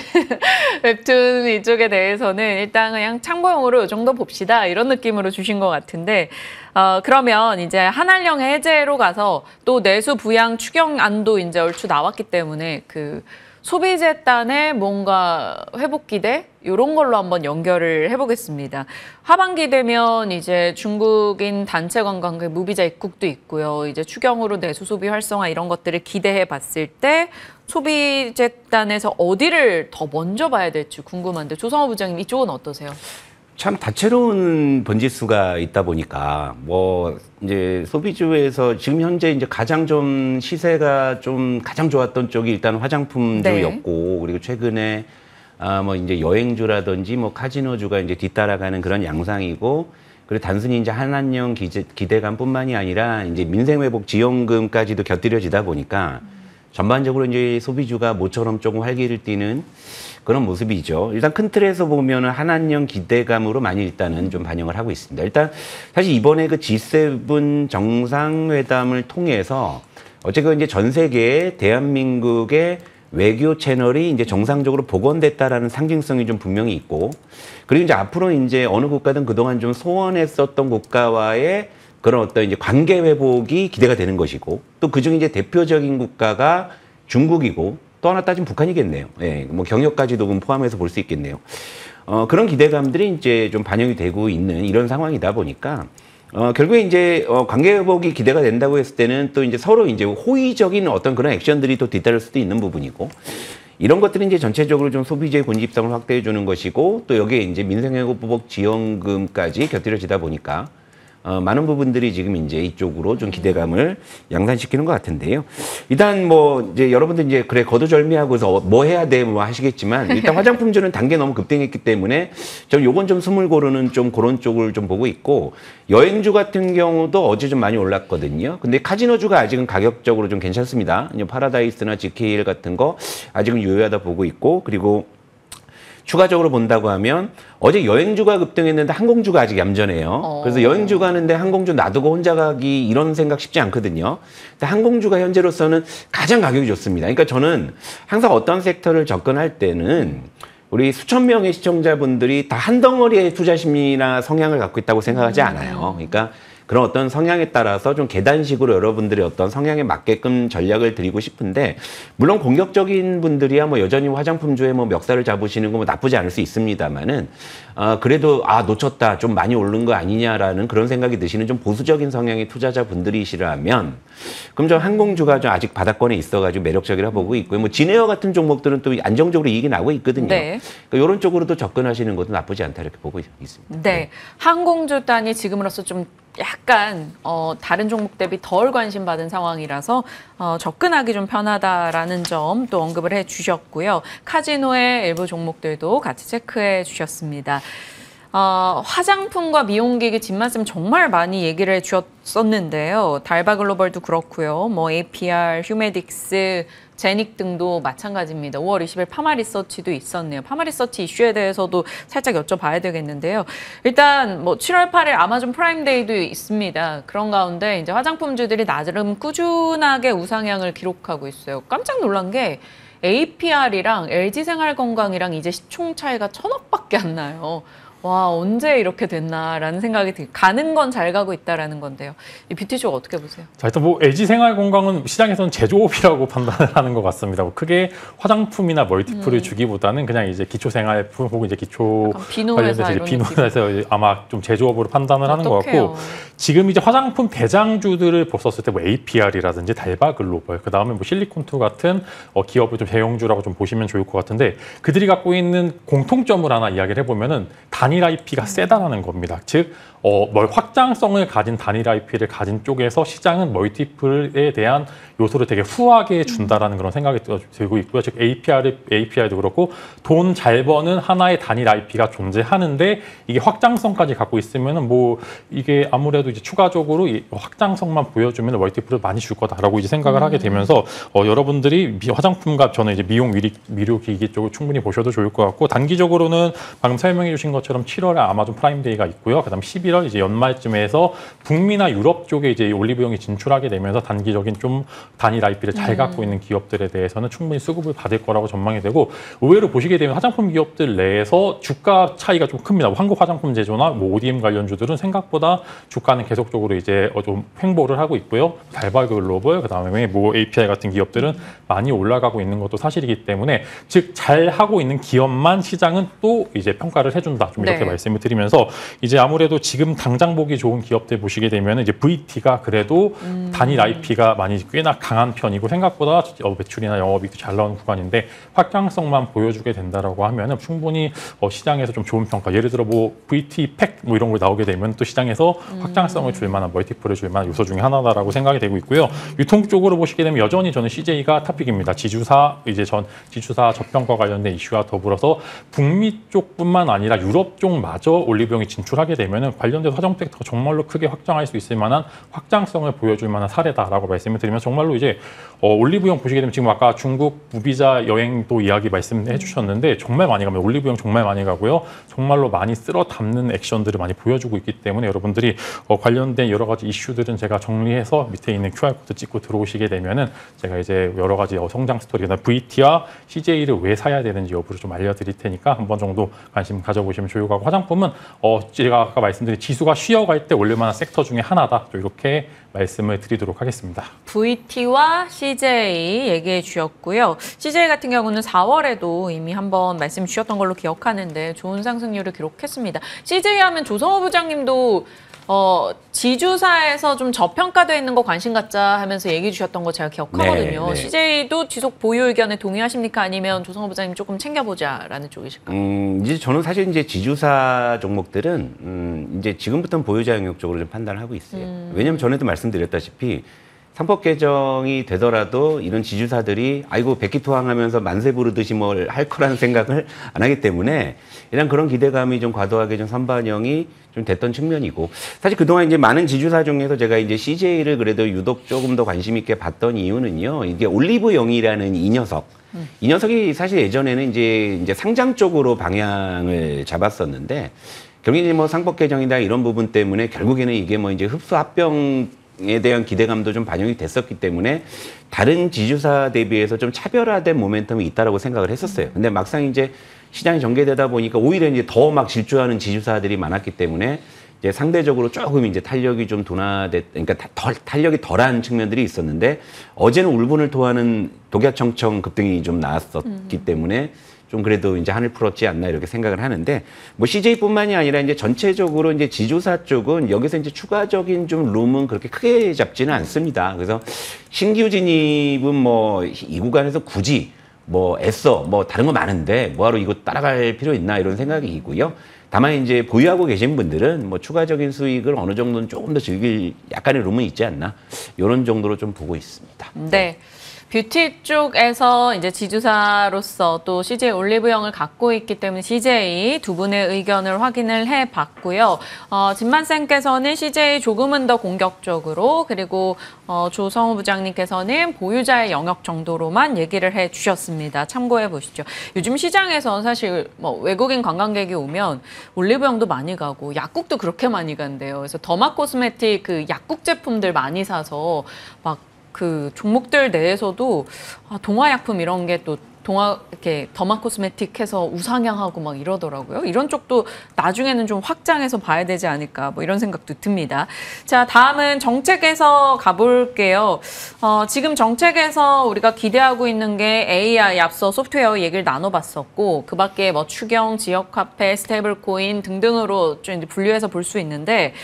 웹툰 이쪽에 대해서는 일단 그냥 참고용으로 이 정도 봅시다 이런 느낌으로 주신 것 같은데 그러면 이제 한한령 해제로 가서 또 내수 부양 추경안도 이제 얼추 나왔기 때문에 그 소비재단의 뭔가 회복 기대 이런 걸로 한번 연결을 해보겠습니다. 하반기 되면 이제 중국인 단체 관광객 무비자 입국도 있고요. 이제 추경으로 내수 소비 활성화 이런 것들을 기대해 봤을 때 소비재단에서 어디를 더 먼저 봐야 될지 궁금한데 조성호 부장님 이쪽은 어떠세요? 참 다채로운 번지수가 있다 보니까 뭐 이제 소비주에서 지금 현재 이제 가장 좀 시세가 좀 가장 좋았던 쪽이 일단 화장품주였고 네. 그리고 최근에 뭐 이제 여행주라든지 뭐 카지노주가 이제 뒤따라가는 그런 양상이고 그리고 단순히 이제 한한령 기대감뿐만이 아니라 이제 민생회복 지원금까지도 곁들여지다 보니까 전반적으로 이제 소비주가 모처럼 조금 활기를 띠는 그런 모습이죠. 일단 큰 틀에서 보면은 한한령 기대감으로 많이 일단은 좀 반영을 하고 있습니다. 일단 사실 이번에 그 G7 정상회담을 통해서 어쨌든 이제 전 세계에 대한민국의 외교 채널이 이제 정상적으로 복원됐다라는 상징성이 좀 분명히 있고 그리고 이제 앞으로 이제 어느 국가든 그동안 좀 소원했었던 국가와의 그런 어떤 이제 관계 회복이 기대가 되는 것이고 또 그중 이제 대표적인 국가가 중국이고 또 하나 따지면 북한이겠네요. 예, 뭐 경역까지도 포함해서 볼 수 있겠네요. 그런 기대감들이 이제 좀 반영이 되고 있는 이런 상황이다 보니까 결국에 이제 관계 회복이 기대가 된다고 했을 때는 또 이제 서로 이제 호의적인 어떤 그런 액션들이 또 뒤따를 수도 있는 부분이고 이런 것들이 이제 전체적으로 좀 소비재의 군집성을 확대해 주는 것이고 또 여기에 이제 민생회복 지원금까지 곁들여지다 보니까 많은 부분들이 지금 이제 이쪽으로 좀 기대감을 양산시키는 것 같은데요. 일단 뭐 이제 여러분들 이제 그래 거두절미하고서 뭐 해야 돼 뭐 하시겠지만 일단 화장품주는 단계 너무 급등했기 때문에 좀 요건 좀 스물 고르는 좀 그런 쪽을 좀 보고 있고 여행주 같은 경우도 어제 좀 많이 올랐거든요. 근데 카지노주가 아직은 가격적으로 좀 괜찮습니다. 파라다이스나 GKL 같은 거 아직은 유효하다 보고 있고 그리고 추가적으로 본다고 하면 어제 여행주가 급등했는데 항공주가 아직 얌전해요. 그래서 여행주 가는데 항공주 놔두고 혼자 가기 이런 생각 쉽지 않거든요. 근데 항공주가 현재로서는 가장 가격이 좋습니다. 그러니까 저는 항상 어떤 섹터를 접근할 때는 우리 수천 명의 시청자분들이 다 한 덩어리의 투자 심리나 성향을 갖고 있다고 생각하지 않아요. 그러니까 그런 어떤 성향에 따라서 좀 계단식으로 여러분들의 어떤 성향에 맞게끔 전략을 드리고 싶은데 물론 공격적인 분들이야 뭐 여전히 화장품주에 뭐 멱살을 잡으시는 거 뭐 나쁘지 않을 수 있습니다만은 그래도 놓쳤다 좀 많이 오른 거 아니냐라는 그런 생각이 드시는 좀 보수적인 성향의 투자자분들이시라면 그럼 저 항공주가 좀 아직 바닥권에 있어가지고 매력적이라 보고 있고요. 뭐 진에어 같은 종목들은 또 안정적으로 이익이 나고 있거든요. 네. 그러니까 이런 쪽으로도 접근하시는 것도 나쁘지 않다 이렇게 보고 있습니다. 네, 항공주 단이 지금으로서 좀 약간 다른 종목 대비 덜 관심받은 상황이라서 접근하기 좀 편하다라는 점 또 언급을 해주셨고요. 카지노의 일부 종목들도 같이 체크해 주셨습니다. 화장품과 미용기기 뒷말씀 정말 많이 얘기를 해주셨었는데요. 달바글로벌도 그렇고요. 뭐 APR, 휴메딕스, 제닉 등도 마찬가지입니다. 5월 20일 파마리서치도 있었네요. 파마리서치 이슈에 대해서도 살짝 여쭤봐야 되겠는데요. 일단 뭐 7월 8일 아마존 프라임데이도 있습니다. 그런 가운데 이제 화장품주들이 나름 꾸준하게 우상향을 기록하고 있어요. 깜짝 놀란 게 APR이랑 LG생활건강이랑 이제 시총 차이가 1,000억밖에 안 나요. 와, 언제 이렇게 됐나라는 생각이 들어요. 가는 건 잘 가고 있다라는 건데요. 이 뷰티 쪽 어떻게 보세요? 자, 일단 뭐 LG생활건강은 시장에서는 제조업이라고 판단을 하는 것 같습니다. 뭐 크게 화장품이나 멀티플을 주기보다는 그냥 이제 기초생활품 혹은 이제 기초 관련돼서 이제 비노회사에서 아마 좀 제조업으로 판단을 하는 것 같고 지금 이제 화장품 대장주들을 봤었을 때 뭐 APR이라든지 달바글로벌 그다음에 뭐 실리콘투 같은 기업을 좀 대형주라고 좀 보시면 좋을 것 같은데 그들이 갖고 있는 공통점을 하나 이야기를 해보면은 단일 IP가 세다라는 겁니다. 즉, 확장성을 가진 단일 IP를 가진 쪽에서 시장은 멀티플에 대한 요소를 되게 후하게 준다라는 그런 생각이 들고 있고요. 즉, APR도 그렇고 돈 잘 버는 하나의 단일 IP가 존재하는데 이게 확장성까지 갖고 있으면은 뭐 이게 아무래도 이제 추가적으로 이 확장성만 보여주면 멀티플을 많이 줄 거다라고 이제 생각을 하게 되면서 여러분들이 화장품과 저는 이제 미용기기 쪽을 충분히 보셔도 좋을 것 같고 단기적으로는 방금 설명해 주신 것처럼 7월에 아마존 프라임데이가 있고요. 그다음 11월 이제 연말쯤에서 북미나 유럽 쪽에 이제 올리브영이 진출하게 되면서 단기적인 좀 단일 IP를 잘 갖고 있는 기업들에 대해서는 충분히 수급을 받을 거라고 전망이 되고 의외로 보시게 되면 화장품 기업들 내에서 주가 차이가 좀 큽니다. 한국 화장품 제조나 뭐 ODM 관련주들은 생각보다 주가는 계속적으로 이제 좀 횡보를 하고 있고요. 달바글로벌 그다음에 뭐 API 같은 기업들은 많이 올라가고 있는 것도 사실이기 때문에 즉 잘 하고 있는 기업만 시장은 또 이제 평가를 해준다. 좀 이렇게 말씀을 드리면서 이제 아무래도 지금 당장 보기 좋은 기업들 보시게 되면 이제 VT가 그래도 단일 IP가 많이 꽤나 강한 편이고 생각보다 매출이나 영업이익도 잘 나오는 구간인데 확장성만 보여주게 된다라고 하면은 충분히 시장에서 좀 좋은 평가. 예를 들어 뭐 VT 팩 뭐 이런 거 나오게 되면 또 시장에서 확장성을 줄 만한 멀티플을 줄 만한 요소 중에 하나다라고 생각이 되고 있고요. 유통 쪽으로 보시게 되면 여전히 저는 CJ가 탑픽입니다. 지주사 저평가 관련된 이슈와 더불어서 북미 쪽뿐만 아니라 유럽 쪽마저 올리브영이 진출하게 되면은 관련돼서 화장품 섹터가 정말로 크게 확장할 수 있을 만한 확장성을 보여줄 만한 사례다라고 말씀을 드리면 정말로 이제 올리브영 보시게 되면 지금 아까 중국 무비자 여행도 이야기 말씀해 주셨는데 정말 많이 가면 올리브영 정말 많이 가고요. 정말로 많이 쓸어 담는 액션들을 많이 보여주고 있기 때문에 여러분들이 관련된 여러 가지 이슈들은 제가 정리해서 밑에 있는 QR코드 찍고 들어오시게 되면은 제가 이제 여러 가지 성장 스토리나 VT와 CJ를 왜 사야 되는지 여부를 좀 알려드릴 테니까 한 번 정도 관심 가져보시면 좋을 것 같고 화장품은 제가 아까 말씀드린 지수가 쉬어갈 때 올릴만한 섹터 중에 하나다. 이렇게 말씀을 드리도록 하겠습니다. VT와 CJ 얘기해 주셨고요. CJ 같은 경우는 4월에도 이미 한번 말씀 주셨던 걸로 기억하는데 좋은 상승률을 기록했습니다. CJ 하면 조성호 부장님도 지주사에서 좀 저평가되어 있는 거 관심 갖자 하면서 얘기해 주셨던 거 제가 기억하거든요. 네, 네. CJ도 지속 보유 의견에 동의하십니까? 아니면 조성호 부장님 조금 챙겨보자라는 쪽이실까요? 이제 저는 사실 이제 지주사 종목들은 이제 지금부터는 보유자 영역 쪽으로 좀 판단을 하고 있어요. 왜냐하면 전에도 말씀드렸다시피 상법 개정이 되더라도 이런 지주사들이 아이고 백기토항하면서 만세 부르듯이 뭘 할 거라는 생각을 안 하기 때문에 이런 그런 기대감이 좀 과도하게 좀 선반영이 좀 됐던 측면이고 사실 그동안 이제 많은 지주사 중에서 제가 이제 CJ를 그래도 유독 조금 더 관심 있게 봤던 이유는요. 이게 올리브영이라는 이 녀석. 이 녀석이 사실 예전에는 이제 상장 쪽으로 방향을 잡았었는데 결국에 이제 뭐 상법 개정이나 이런 부분 때문에 결국에는 이게 뭐 이제 흡수 합병에 대한 기대감도 좀 반영이 됐었기 때문에 다른 지주사 대비해서 좀 차별화된 모멘텀이 있다라고 생각을 했었어요. 근데 막상 이제 시장이 전개되다 보니까 오히려 이제 더 막 질주하는 지주사들이 많았기 때문에 이제 상대적으로 조금 이제 탄력이 좀 그러니까 탄력이 덜한 측면들이 있었는데 어제는 울분을 토하는 독야청청 급등이 좀 나왔었기 때문에 좀 그래도 이제 한을 풀었지 않나 이렇게 생각을 하는데 뭐 CJ뿐만이 아니라 이제 전체적으로 이제 지주사 쪽은 여기서 이제 추가적인 좀 룸은 그렇게 크게 잡지는 않습니다. 그래서 신규 진입은 뭐 이 구간에서 굳이 뭐 애써 뭐 다른 거 많은데 뭐하러 이거 따라갈 필요 있나 이런 생각이고요. 다만 이제 보유하고 계신 분들은 뭐 추가적인 수익을 어느 정도는 조금 더 즐길 약간의 룸은 있지 않나 이런 정도로 좀 보고 있습니다. 네. 뷰티 쪽에서 이제 지주사로서 또 CJ 올리브영을 갖고 있기 때문에 CJ 두 분의 의견을 확인을 해봤고요. 진만쌤께서는 CJ 조금은 더 공격적으로 그리고 조성우 부장님께서는 보유자의 영역 정도로만 얘기를 해주셨습니다. 참고해 보시죠. 요즘 시장에서 사실 뭐 외국인 관광객이 오면 올리브영도 많이 가고 약국도 그렇게 많이 간대요. 그래서 더마 코스메틱 그 약국 제품들 많이 사서 막 그 종목들 내에서도 동화약품 이런 게 또 이렇게 더마 코스메틱 해서 우상향하고 막 이러더라고요. 이런 쪽도 나중에는 좀 확장해서 봐야 되지 않을까 뭐 이런 생각도 듭니다. 자, 다음은 정책에서 가볼게요. 지금 정책에서 우리가 기대하고 있는 게 AI 앞서 소프트웨어 얘기를 나눠봤었고 그 밖에 뭐 추경, 지역화폐, 스테이블코인 등등으로 좀 이제 분류해서 볼 수 있는데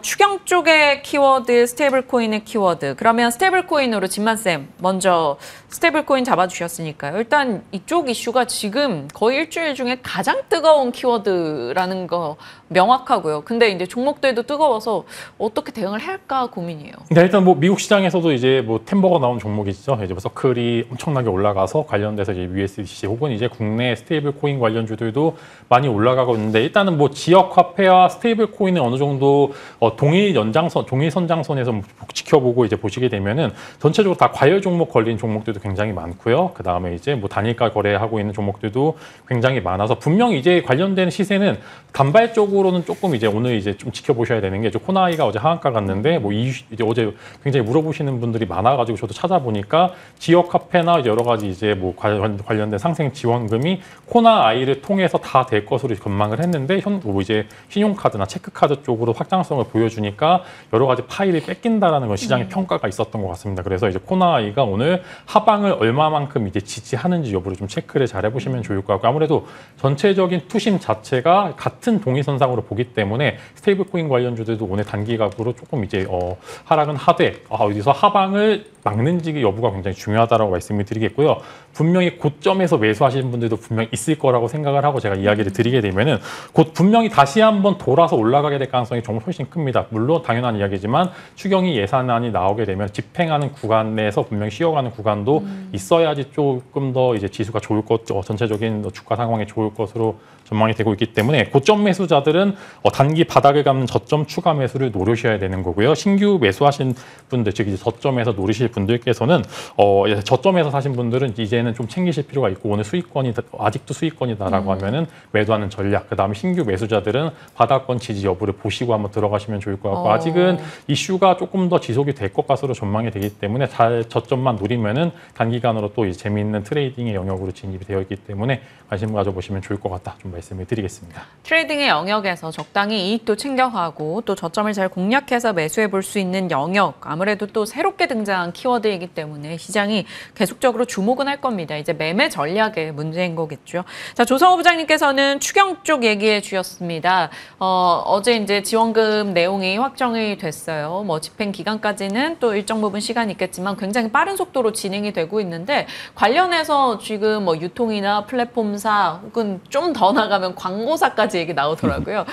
추경 쪽의 키워드, 스테이블코인의 키워드. 그러면 스테이블코인으로 진만쌤 먼저 스테이블코인 잡아주셨으니까요. 일단 이쪽 이슈가 지금 거의 일주일 중에 가장 뜨거운 키워드라는 거 명확하고요. 근데 이제 종목들도 뜨거워서 어떻게 대응을 할까 고민이에요. 네, 일단 뭐 미국 시장에서도 이제 뭐 템버가 나온 종목이 있죠. 이제 뭐 서클이 엄청나게 올라가서 관련돼서 이제 USDC 혹은 이제 국내 스테이블 코인 관련주들도 많이 올라가고 있는데 일단은 뭐 지역 화폐와 스테이블 코인은 어느 정도 동일 선장선에서 지켜보고 이제 보시게 되면은 전체적으로 다 과열 종목 걸린 종목들도 굉장히 많고요. 그 다음에 이제 뭐 단일가 거래하고 있는 종목들도 굉장히 많아서 분명히 이제 관련된 시세는 간발적으로는 조금 이제 오늘 이제 좀 지켜보셔야 되는 게 코나이가 어제 하한가 갔는데 뭐 이제 어제 굉장히 물어보시는 분들이 많아가지고 저도 찾아보니까 지역 화폐나 여러 가지 이제 뭐 관련된 상생 지원금이 코나아이를 통해서 다 될 것으로 전망을 했는데 뭐 이제 신용카드나 체크카드 쪽으로 확장성을 보여주니까 여러 가지 파일이 뺏긴다라는 건 시장의 평가가 있었던 것 같습니다. 그래서 이제 코나아이가 오늘 하방을 얼마만큼 이제 지지하는지 여부를 좀 체크를 잘 해보시면 좋을 것 같고 아무래도 전체적인 투심 자체가 같은 동일선상으로 보기 때문에 스테이블코인 관련주들도 오늘 단기각으로 조금 이제 하락은 하되 어디서 하방을 막는지 여부가 굉장히 중요하다라고 말씀을 드리겠고요. 분명히 고점에서 매수하시는 분들도 분명히 있을 거라고 생각을 하고 제가 이야기를 드리게 되면은 곧 분명히 다시 한번 돌아서 올라가게 될 가능성이 정말 훨씬 큽니다. 물론 당연한 이야기지만 추경이 예산안이 나오게 되면 집행하는 구간 내에서 분명히 쉬어가는 구간도 있어야지 조금 더 이제 지수가 좋을 것, 전체적인 주가 상황이 좋을 것으로 전망이 되고 있기 때문에 고점 매수자들은 단기 바닥을 감는 저점 추가 매수를 노리셔야 되는 거고요. 신규 매수하신 분들, 즉 이제 저점에서 노리실 분들께서는 저점에서 사신 분들은 이제는 좀 챙기실 필요가 있고 오늘 수익권이 아직도 수익권이다라고 하면은 매도하는 전략. 그다음에 신규 매수자들은 바닥권 지지 여부를 보시고 한번 들어가시면 좋을 것 같고 아직은 이슈가 조금 더 지속이 될 것 같으로 전망이 되기 때문에 잘 저점만 노리면은 단기간으로 또 재미있는 트레이드 트레이딩의 영역으로 진입이 되어 있기 때문에 관심 가져보시면 좋을 것 같다 좀 말씀을 드리겠습니다. 트레이딩의 영역에서 적당히 이익도 챙겨가고 또 저점을 잘 공략해서 매수해 볼 수 있는 영역, 아무래도 또 새롭게 등장한 키워드이기 때문에 시장이 계속적으로 주목은 할 겁니다. 이제 매매 전략의 문제인 거겠죠. 자, 조성호 부장님께서는 추경 쪽 얘기해 주셨습니다. 어제 이제 지원금 내용이 확정이 됐어요. 뭐 집행 기간까지는 또 일정 부분 시간이 있겠지만 굉장히 빠른 속도로 진행이 되고 있는데 관련해서 지금 뭐 유통이나 플랫폼사 혹은 좀 더 나가면 광고사까지 얘기 나오더라고요.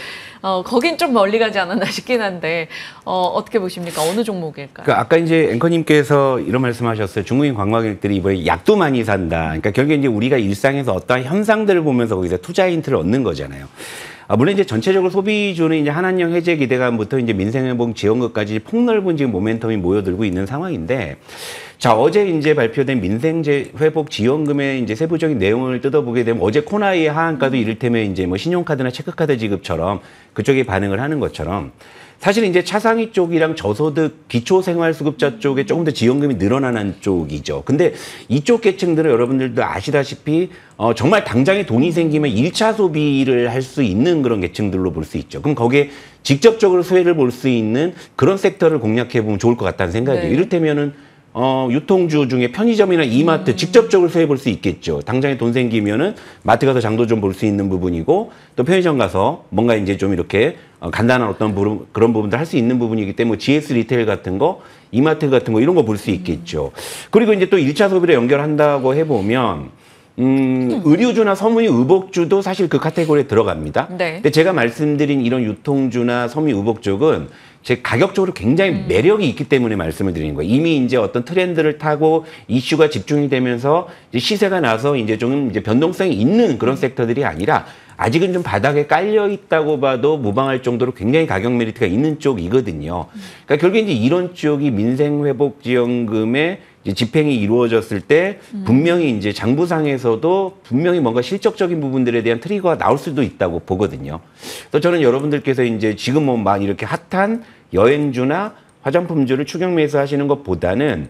거긴 좀 멀리 가지 않았나 싶긴 한데 어떻게 보십니까? 어느 종목일까요? 그러니까 아까 이제 앵커님께서 이런 말씀하셨어요. 중국인 관광객들이 이번에 약도 많이 산다. 그러니까 결국에 이제 우리가 일상에서 어떠한 현상들을 보면서 거기서 투자 힌트를 얻는 거잖아요. 물론 이제 전체적으로 소비주는 이제 한한령 해제 기대감부터 이제 민생회복 지원금까지 폭넓은 지금 모멘텀이 모여들고 있는 상황인데, 자, 어제 이제 발표된 민생회복 지원금의 이제 세부적인 내용을 뜯어보게 되면 어제 코나이의 하한가도 이를테면 이제 뭐 신용카드나 체크카드 지급처럼 그쪽에 반응을 하는 것처럼 사실 이제 차상위 쪽이랑 저소득 기초생활수급자 쪽에 조금 더 지원금이 늘어나는 쪽이죠. 근데 이쪽 계층들은 여러분들도 아시다시피 정말 당장에 돈이 생기면 1차 소비를 할 수 있는 그런 계층들로 볼 수 있죠. 그럼 거기에 직접적으로 수혜를 볼 수 있는 그런 섹터를 공략해 보면 좋을 것 같다는 생각이에요. 네. 이를테면은 유통주 중에 편의점이나 이마트 직접적으로 수혜 볼 수 있겠죠. 당장에 돈 생기면은 마트 가서 장도 좀 볼 수 있는 부분이고 또 편의점 가서 뭔가 이제 좀 이렇게 간단한 어떤 그런 부분들 할 수 있는 부분이기 때문에 GS 리테일 같은 거, 이마트 같은 거 이런 거 볼 수 있겠죠. 그리고 이제 또 1차 소비를 연결한다고 해보면 의류주나 섬유 의복주도 사실 그 카테고리에 들어갑니다. 네. 근데 제가 말씀드린 이런 유통주나 섬유 의복 쪽은 제 가격적으로 굉장히 매력이 있기 때문에 말씀을 드리는 거예요. 이미 이제 어떤 트렌드를 타고 이슈가 집중이 되면서 이제 시세가 나서 이제 좀 이제 변동성이 있는 그런 섹터들이 아니라 아직은 좀 바닥에 깔려 있다고 봐도 무방할 정도로 굉장히 가격 메리트가 있는 쪽이거든요. 그러니까 결국에 이제 이런 쪽이 민생회복지원금의 이제 집행이 이루어졌을 때 분명히 이제 장부상에서도 분명히 뭔가 실적적인 부분들에 대한 트리거가 나올 수도 있다고 보거든요. 그래서 저는 여러분들께서 이제 지금 뭐 막 이렇게 핫한 여행주나 화장품주를 추격 매수하시는 것보다는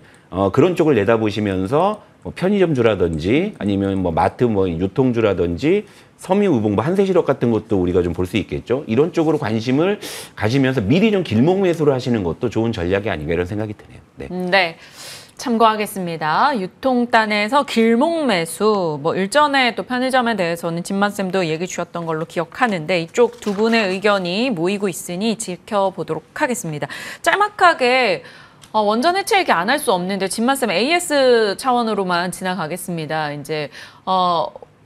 그런 쪽을 내다보시면서 뭐 편의점주라든지 아니면 뭐 마트 뭐 유통주라든지 섬유 의복 뭐 한세실업 같은 것도 우리가 좀 볼 수 있겠죠. 이런 쪽으로 관심을 가지면서 미리 좀 길목 매수를 하시는 것도 좋은 전략이 아닌가 이런 생각이 드네요. 네. 네. 참고하겠습니다. 유통단에서 길목 매수, 뭐 일전에 또 편의점에 대해서는 진만쌤도 얘기 주셨던 걸로 기억하는데 이쪽 두 분의 의견이 모이고 있으니 지켜보도록 하겠습니다. 짤막하게 원전 해체 얘기 안 할 수 없는데 진만쌤 AS 차원으로만 지나가겠습니다. 이제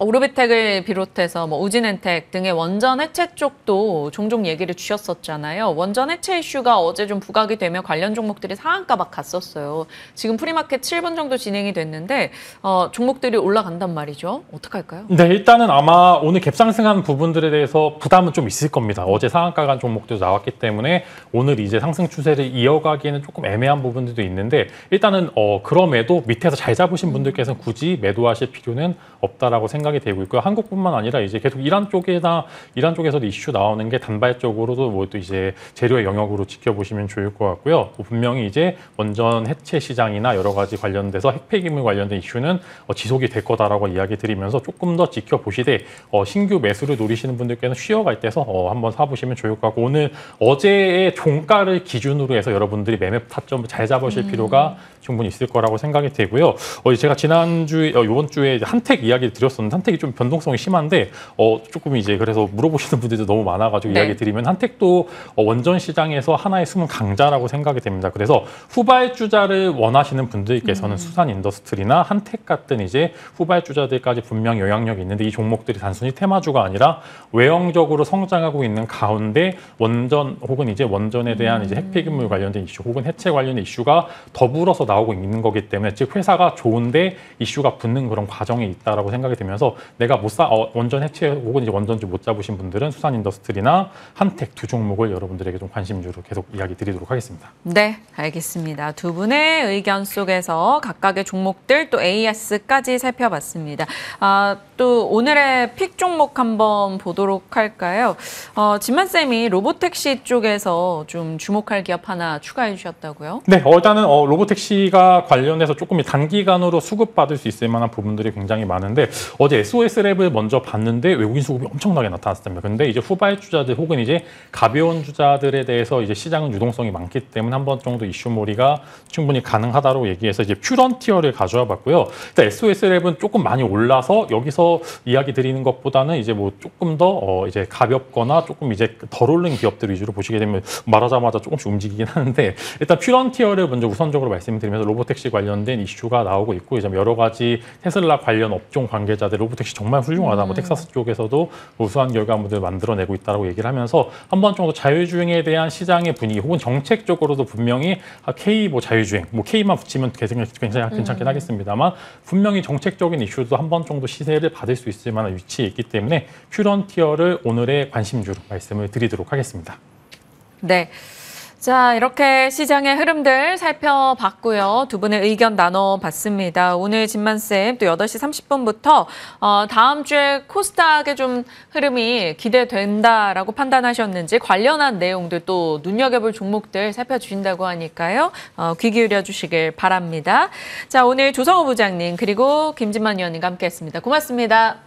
오르비텍을 비롯해서 뭐 우진엔텍 등의 원전 해체 쪽도 종종 얘기를 주셨었잖아요. 원전 해체 이슈가 어제 좀 부각이 되며 관련 종목들이 상한가 막 갔었어요. 지금 프리마켓 7분 정도 진행이 됐는데 종목들이 올라간단 말이죠. 어떡할까요? 네, 일단은 아마 오늘 갭상승한 부분들에 대해서 부담은 좀 있을 겁니다. 어제 상한가 간 종목들도 나왔기 때문에 오늘 이제 상승 추세를 이어가기에는 조금 애매한 부분들도 있는데 일단은 그럼에도 밑에서 잘 잡으신 분들께서는 굳이 매도하실 필요는 없다라고 생각이 되고 있고요. 한국뿐만 아니라 이제 계속 이란 쪽에서도 이슈 나오는 게 단발적으로도 뭐 또 이제 재료의 영역으로 지켜보시면 좋을 것 같고요. 분명히 이제 원전 해체 시장이나 여러 가지 관련돼서 핵폐기물 관련된 이슈는 지속이 될 거다라고 이야기 드리면서 조금 더 지켜보시되 신규 매수를 노리시는 분들께는 쉬어갈 때서 한번 사보시면 좋을 것 같고 오늘 어제의 종가를 기준으로 해서 여러분들이 매매 타점을 잘 잡으실 필요가 충분히 있을 거라고 생각이 되고요. 제가 지난주에 이번 주에 한택 이야기를 드렸었는데 한택이 좀 변동성이 심한데 조금 이제 그래서 물어보시는 분들도 너무 많아가지고 네. 이야기 드리면 한택도 원전 시장에서 하나의 숨은 강자라고 생각이 됩니다. 그래서 후발주자를 원하시는 분들께서는 수산인더스트리나 한택 같은 이제 후발주자들까지 분명 영향력이 있는데 이 종목들이 단순히 테마주가 아니라 외형적으로 성장하고 있는 가운데 원전 혹은 이제 원전에 대한 이제 핵폐기물 관련된 이슈 혹은 해체 관련된 이슈가 더불어서 나오고 있는 거기 때문에 즉 회사가 좋은데 이슈가 붙는 그런 과정이 있다라고 생각이 되면서 그래서 내가 원전 해체 혹은 이제 원전주 못 잡으신 분들은 수산인더스트리나 한택 두 종목을 여러분들에게 좀 관심주로 계속 이야기 드리도록 하겠습니다. 네, 알겠습니다. 두 분의 의견 속에서 각각의 종목들 또 AS까지 살펴봤습니다. 또 오늘의 픽 종목 한번 보도록 할까요? 진만쌤이 로보택시 쪽에서 좀 주목할 기업 하나 추가해 주셨다고요? 네, 일단은 로보택시가 관련해서 조금 단기간으로 수급받을 수 있을 만한 부분들이 굉장히 많은데 어제 SOS랩을 먼저 봤는데 외국인 수급이 엄청나게 나타났습니다. 근데 이제 후발주자들 혹은 이제 가벼운 주자들에 대해서 이제 시장은 유동성이 많기 때문에 한 번 정도 이슈몰이가 충분히 가능하다고 얘기해서 이제 퓨런티어를 가져와 봤고요. 일단 SOS랩은 조금 많이 올라서 여기서 이야기 드리는 것보다는 이제 뭐 조금 더 이제 가볍거나 조금 이제 덜 오른 기업들 위주로 보시게 되면 말하자마자 조금씩 움직이긴 하는데 일단 퓨런티어를 먼저 우선적으로 말씀드리면서 로보택시 관련된 이슈가 나오고 있고 이제 여러 가지 테슬라 관련 업종 관계자들 로보택시 정말 훌륭하다. 뭐 텍사스 쪽에서도 우수한 결과물을 만들어내고 있다고 얘기를 하면서 한 번 정도 자율주행에 대한 시장의 분위기 혹은 정책적으로도 분명히 K 뭐 자율주행, 뭐 K만 붙이면 굉장히 괜찮긴 하겠습니다만 분명히 정책적인 이슈도 한 번 정도 시세를 받을 수 있을 만한 위치에 있기 때문에 퓨런티어를 오늘의 관심주로 말씀을 드리도록 하겠습니다. 네. 자, 이렇게 시장의 흐름들 살펴봤고요. 두 분의 의견 나눠봤습니다. 오늘 진만쌤 또 8시 30분부터 다음 주에 코스닥의 좀 흐름이 기대된다라고 판단하셨는지 관련한 내용들 또 눈여겨볼 종목들 살펴주신다고 하니까요. 귀 기울여 주시길 바랍니다. 자, 오늘 조성호 부장님 그리고 김진만 위원님과 함께했습니다. 고맙습니다.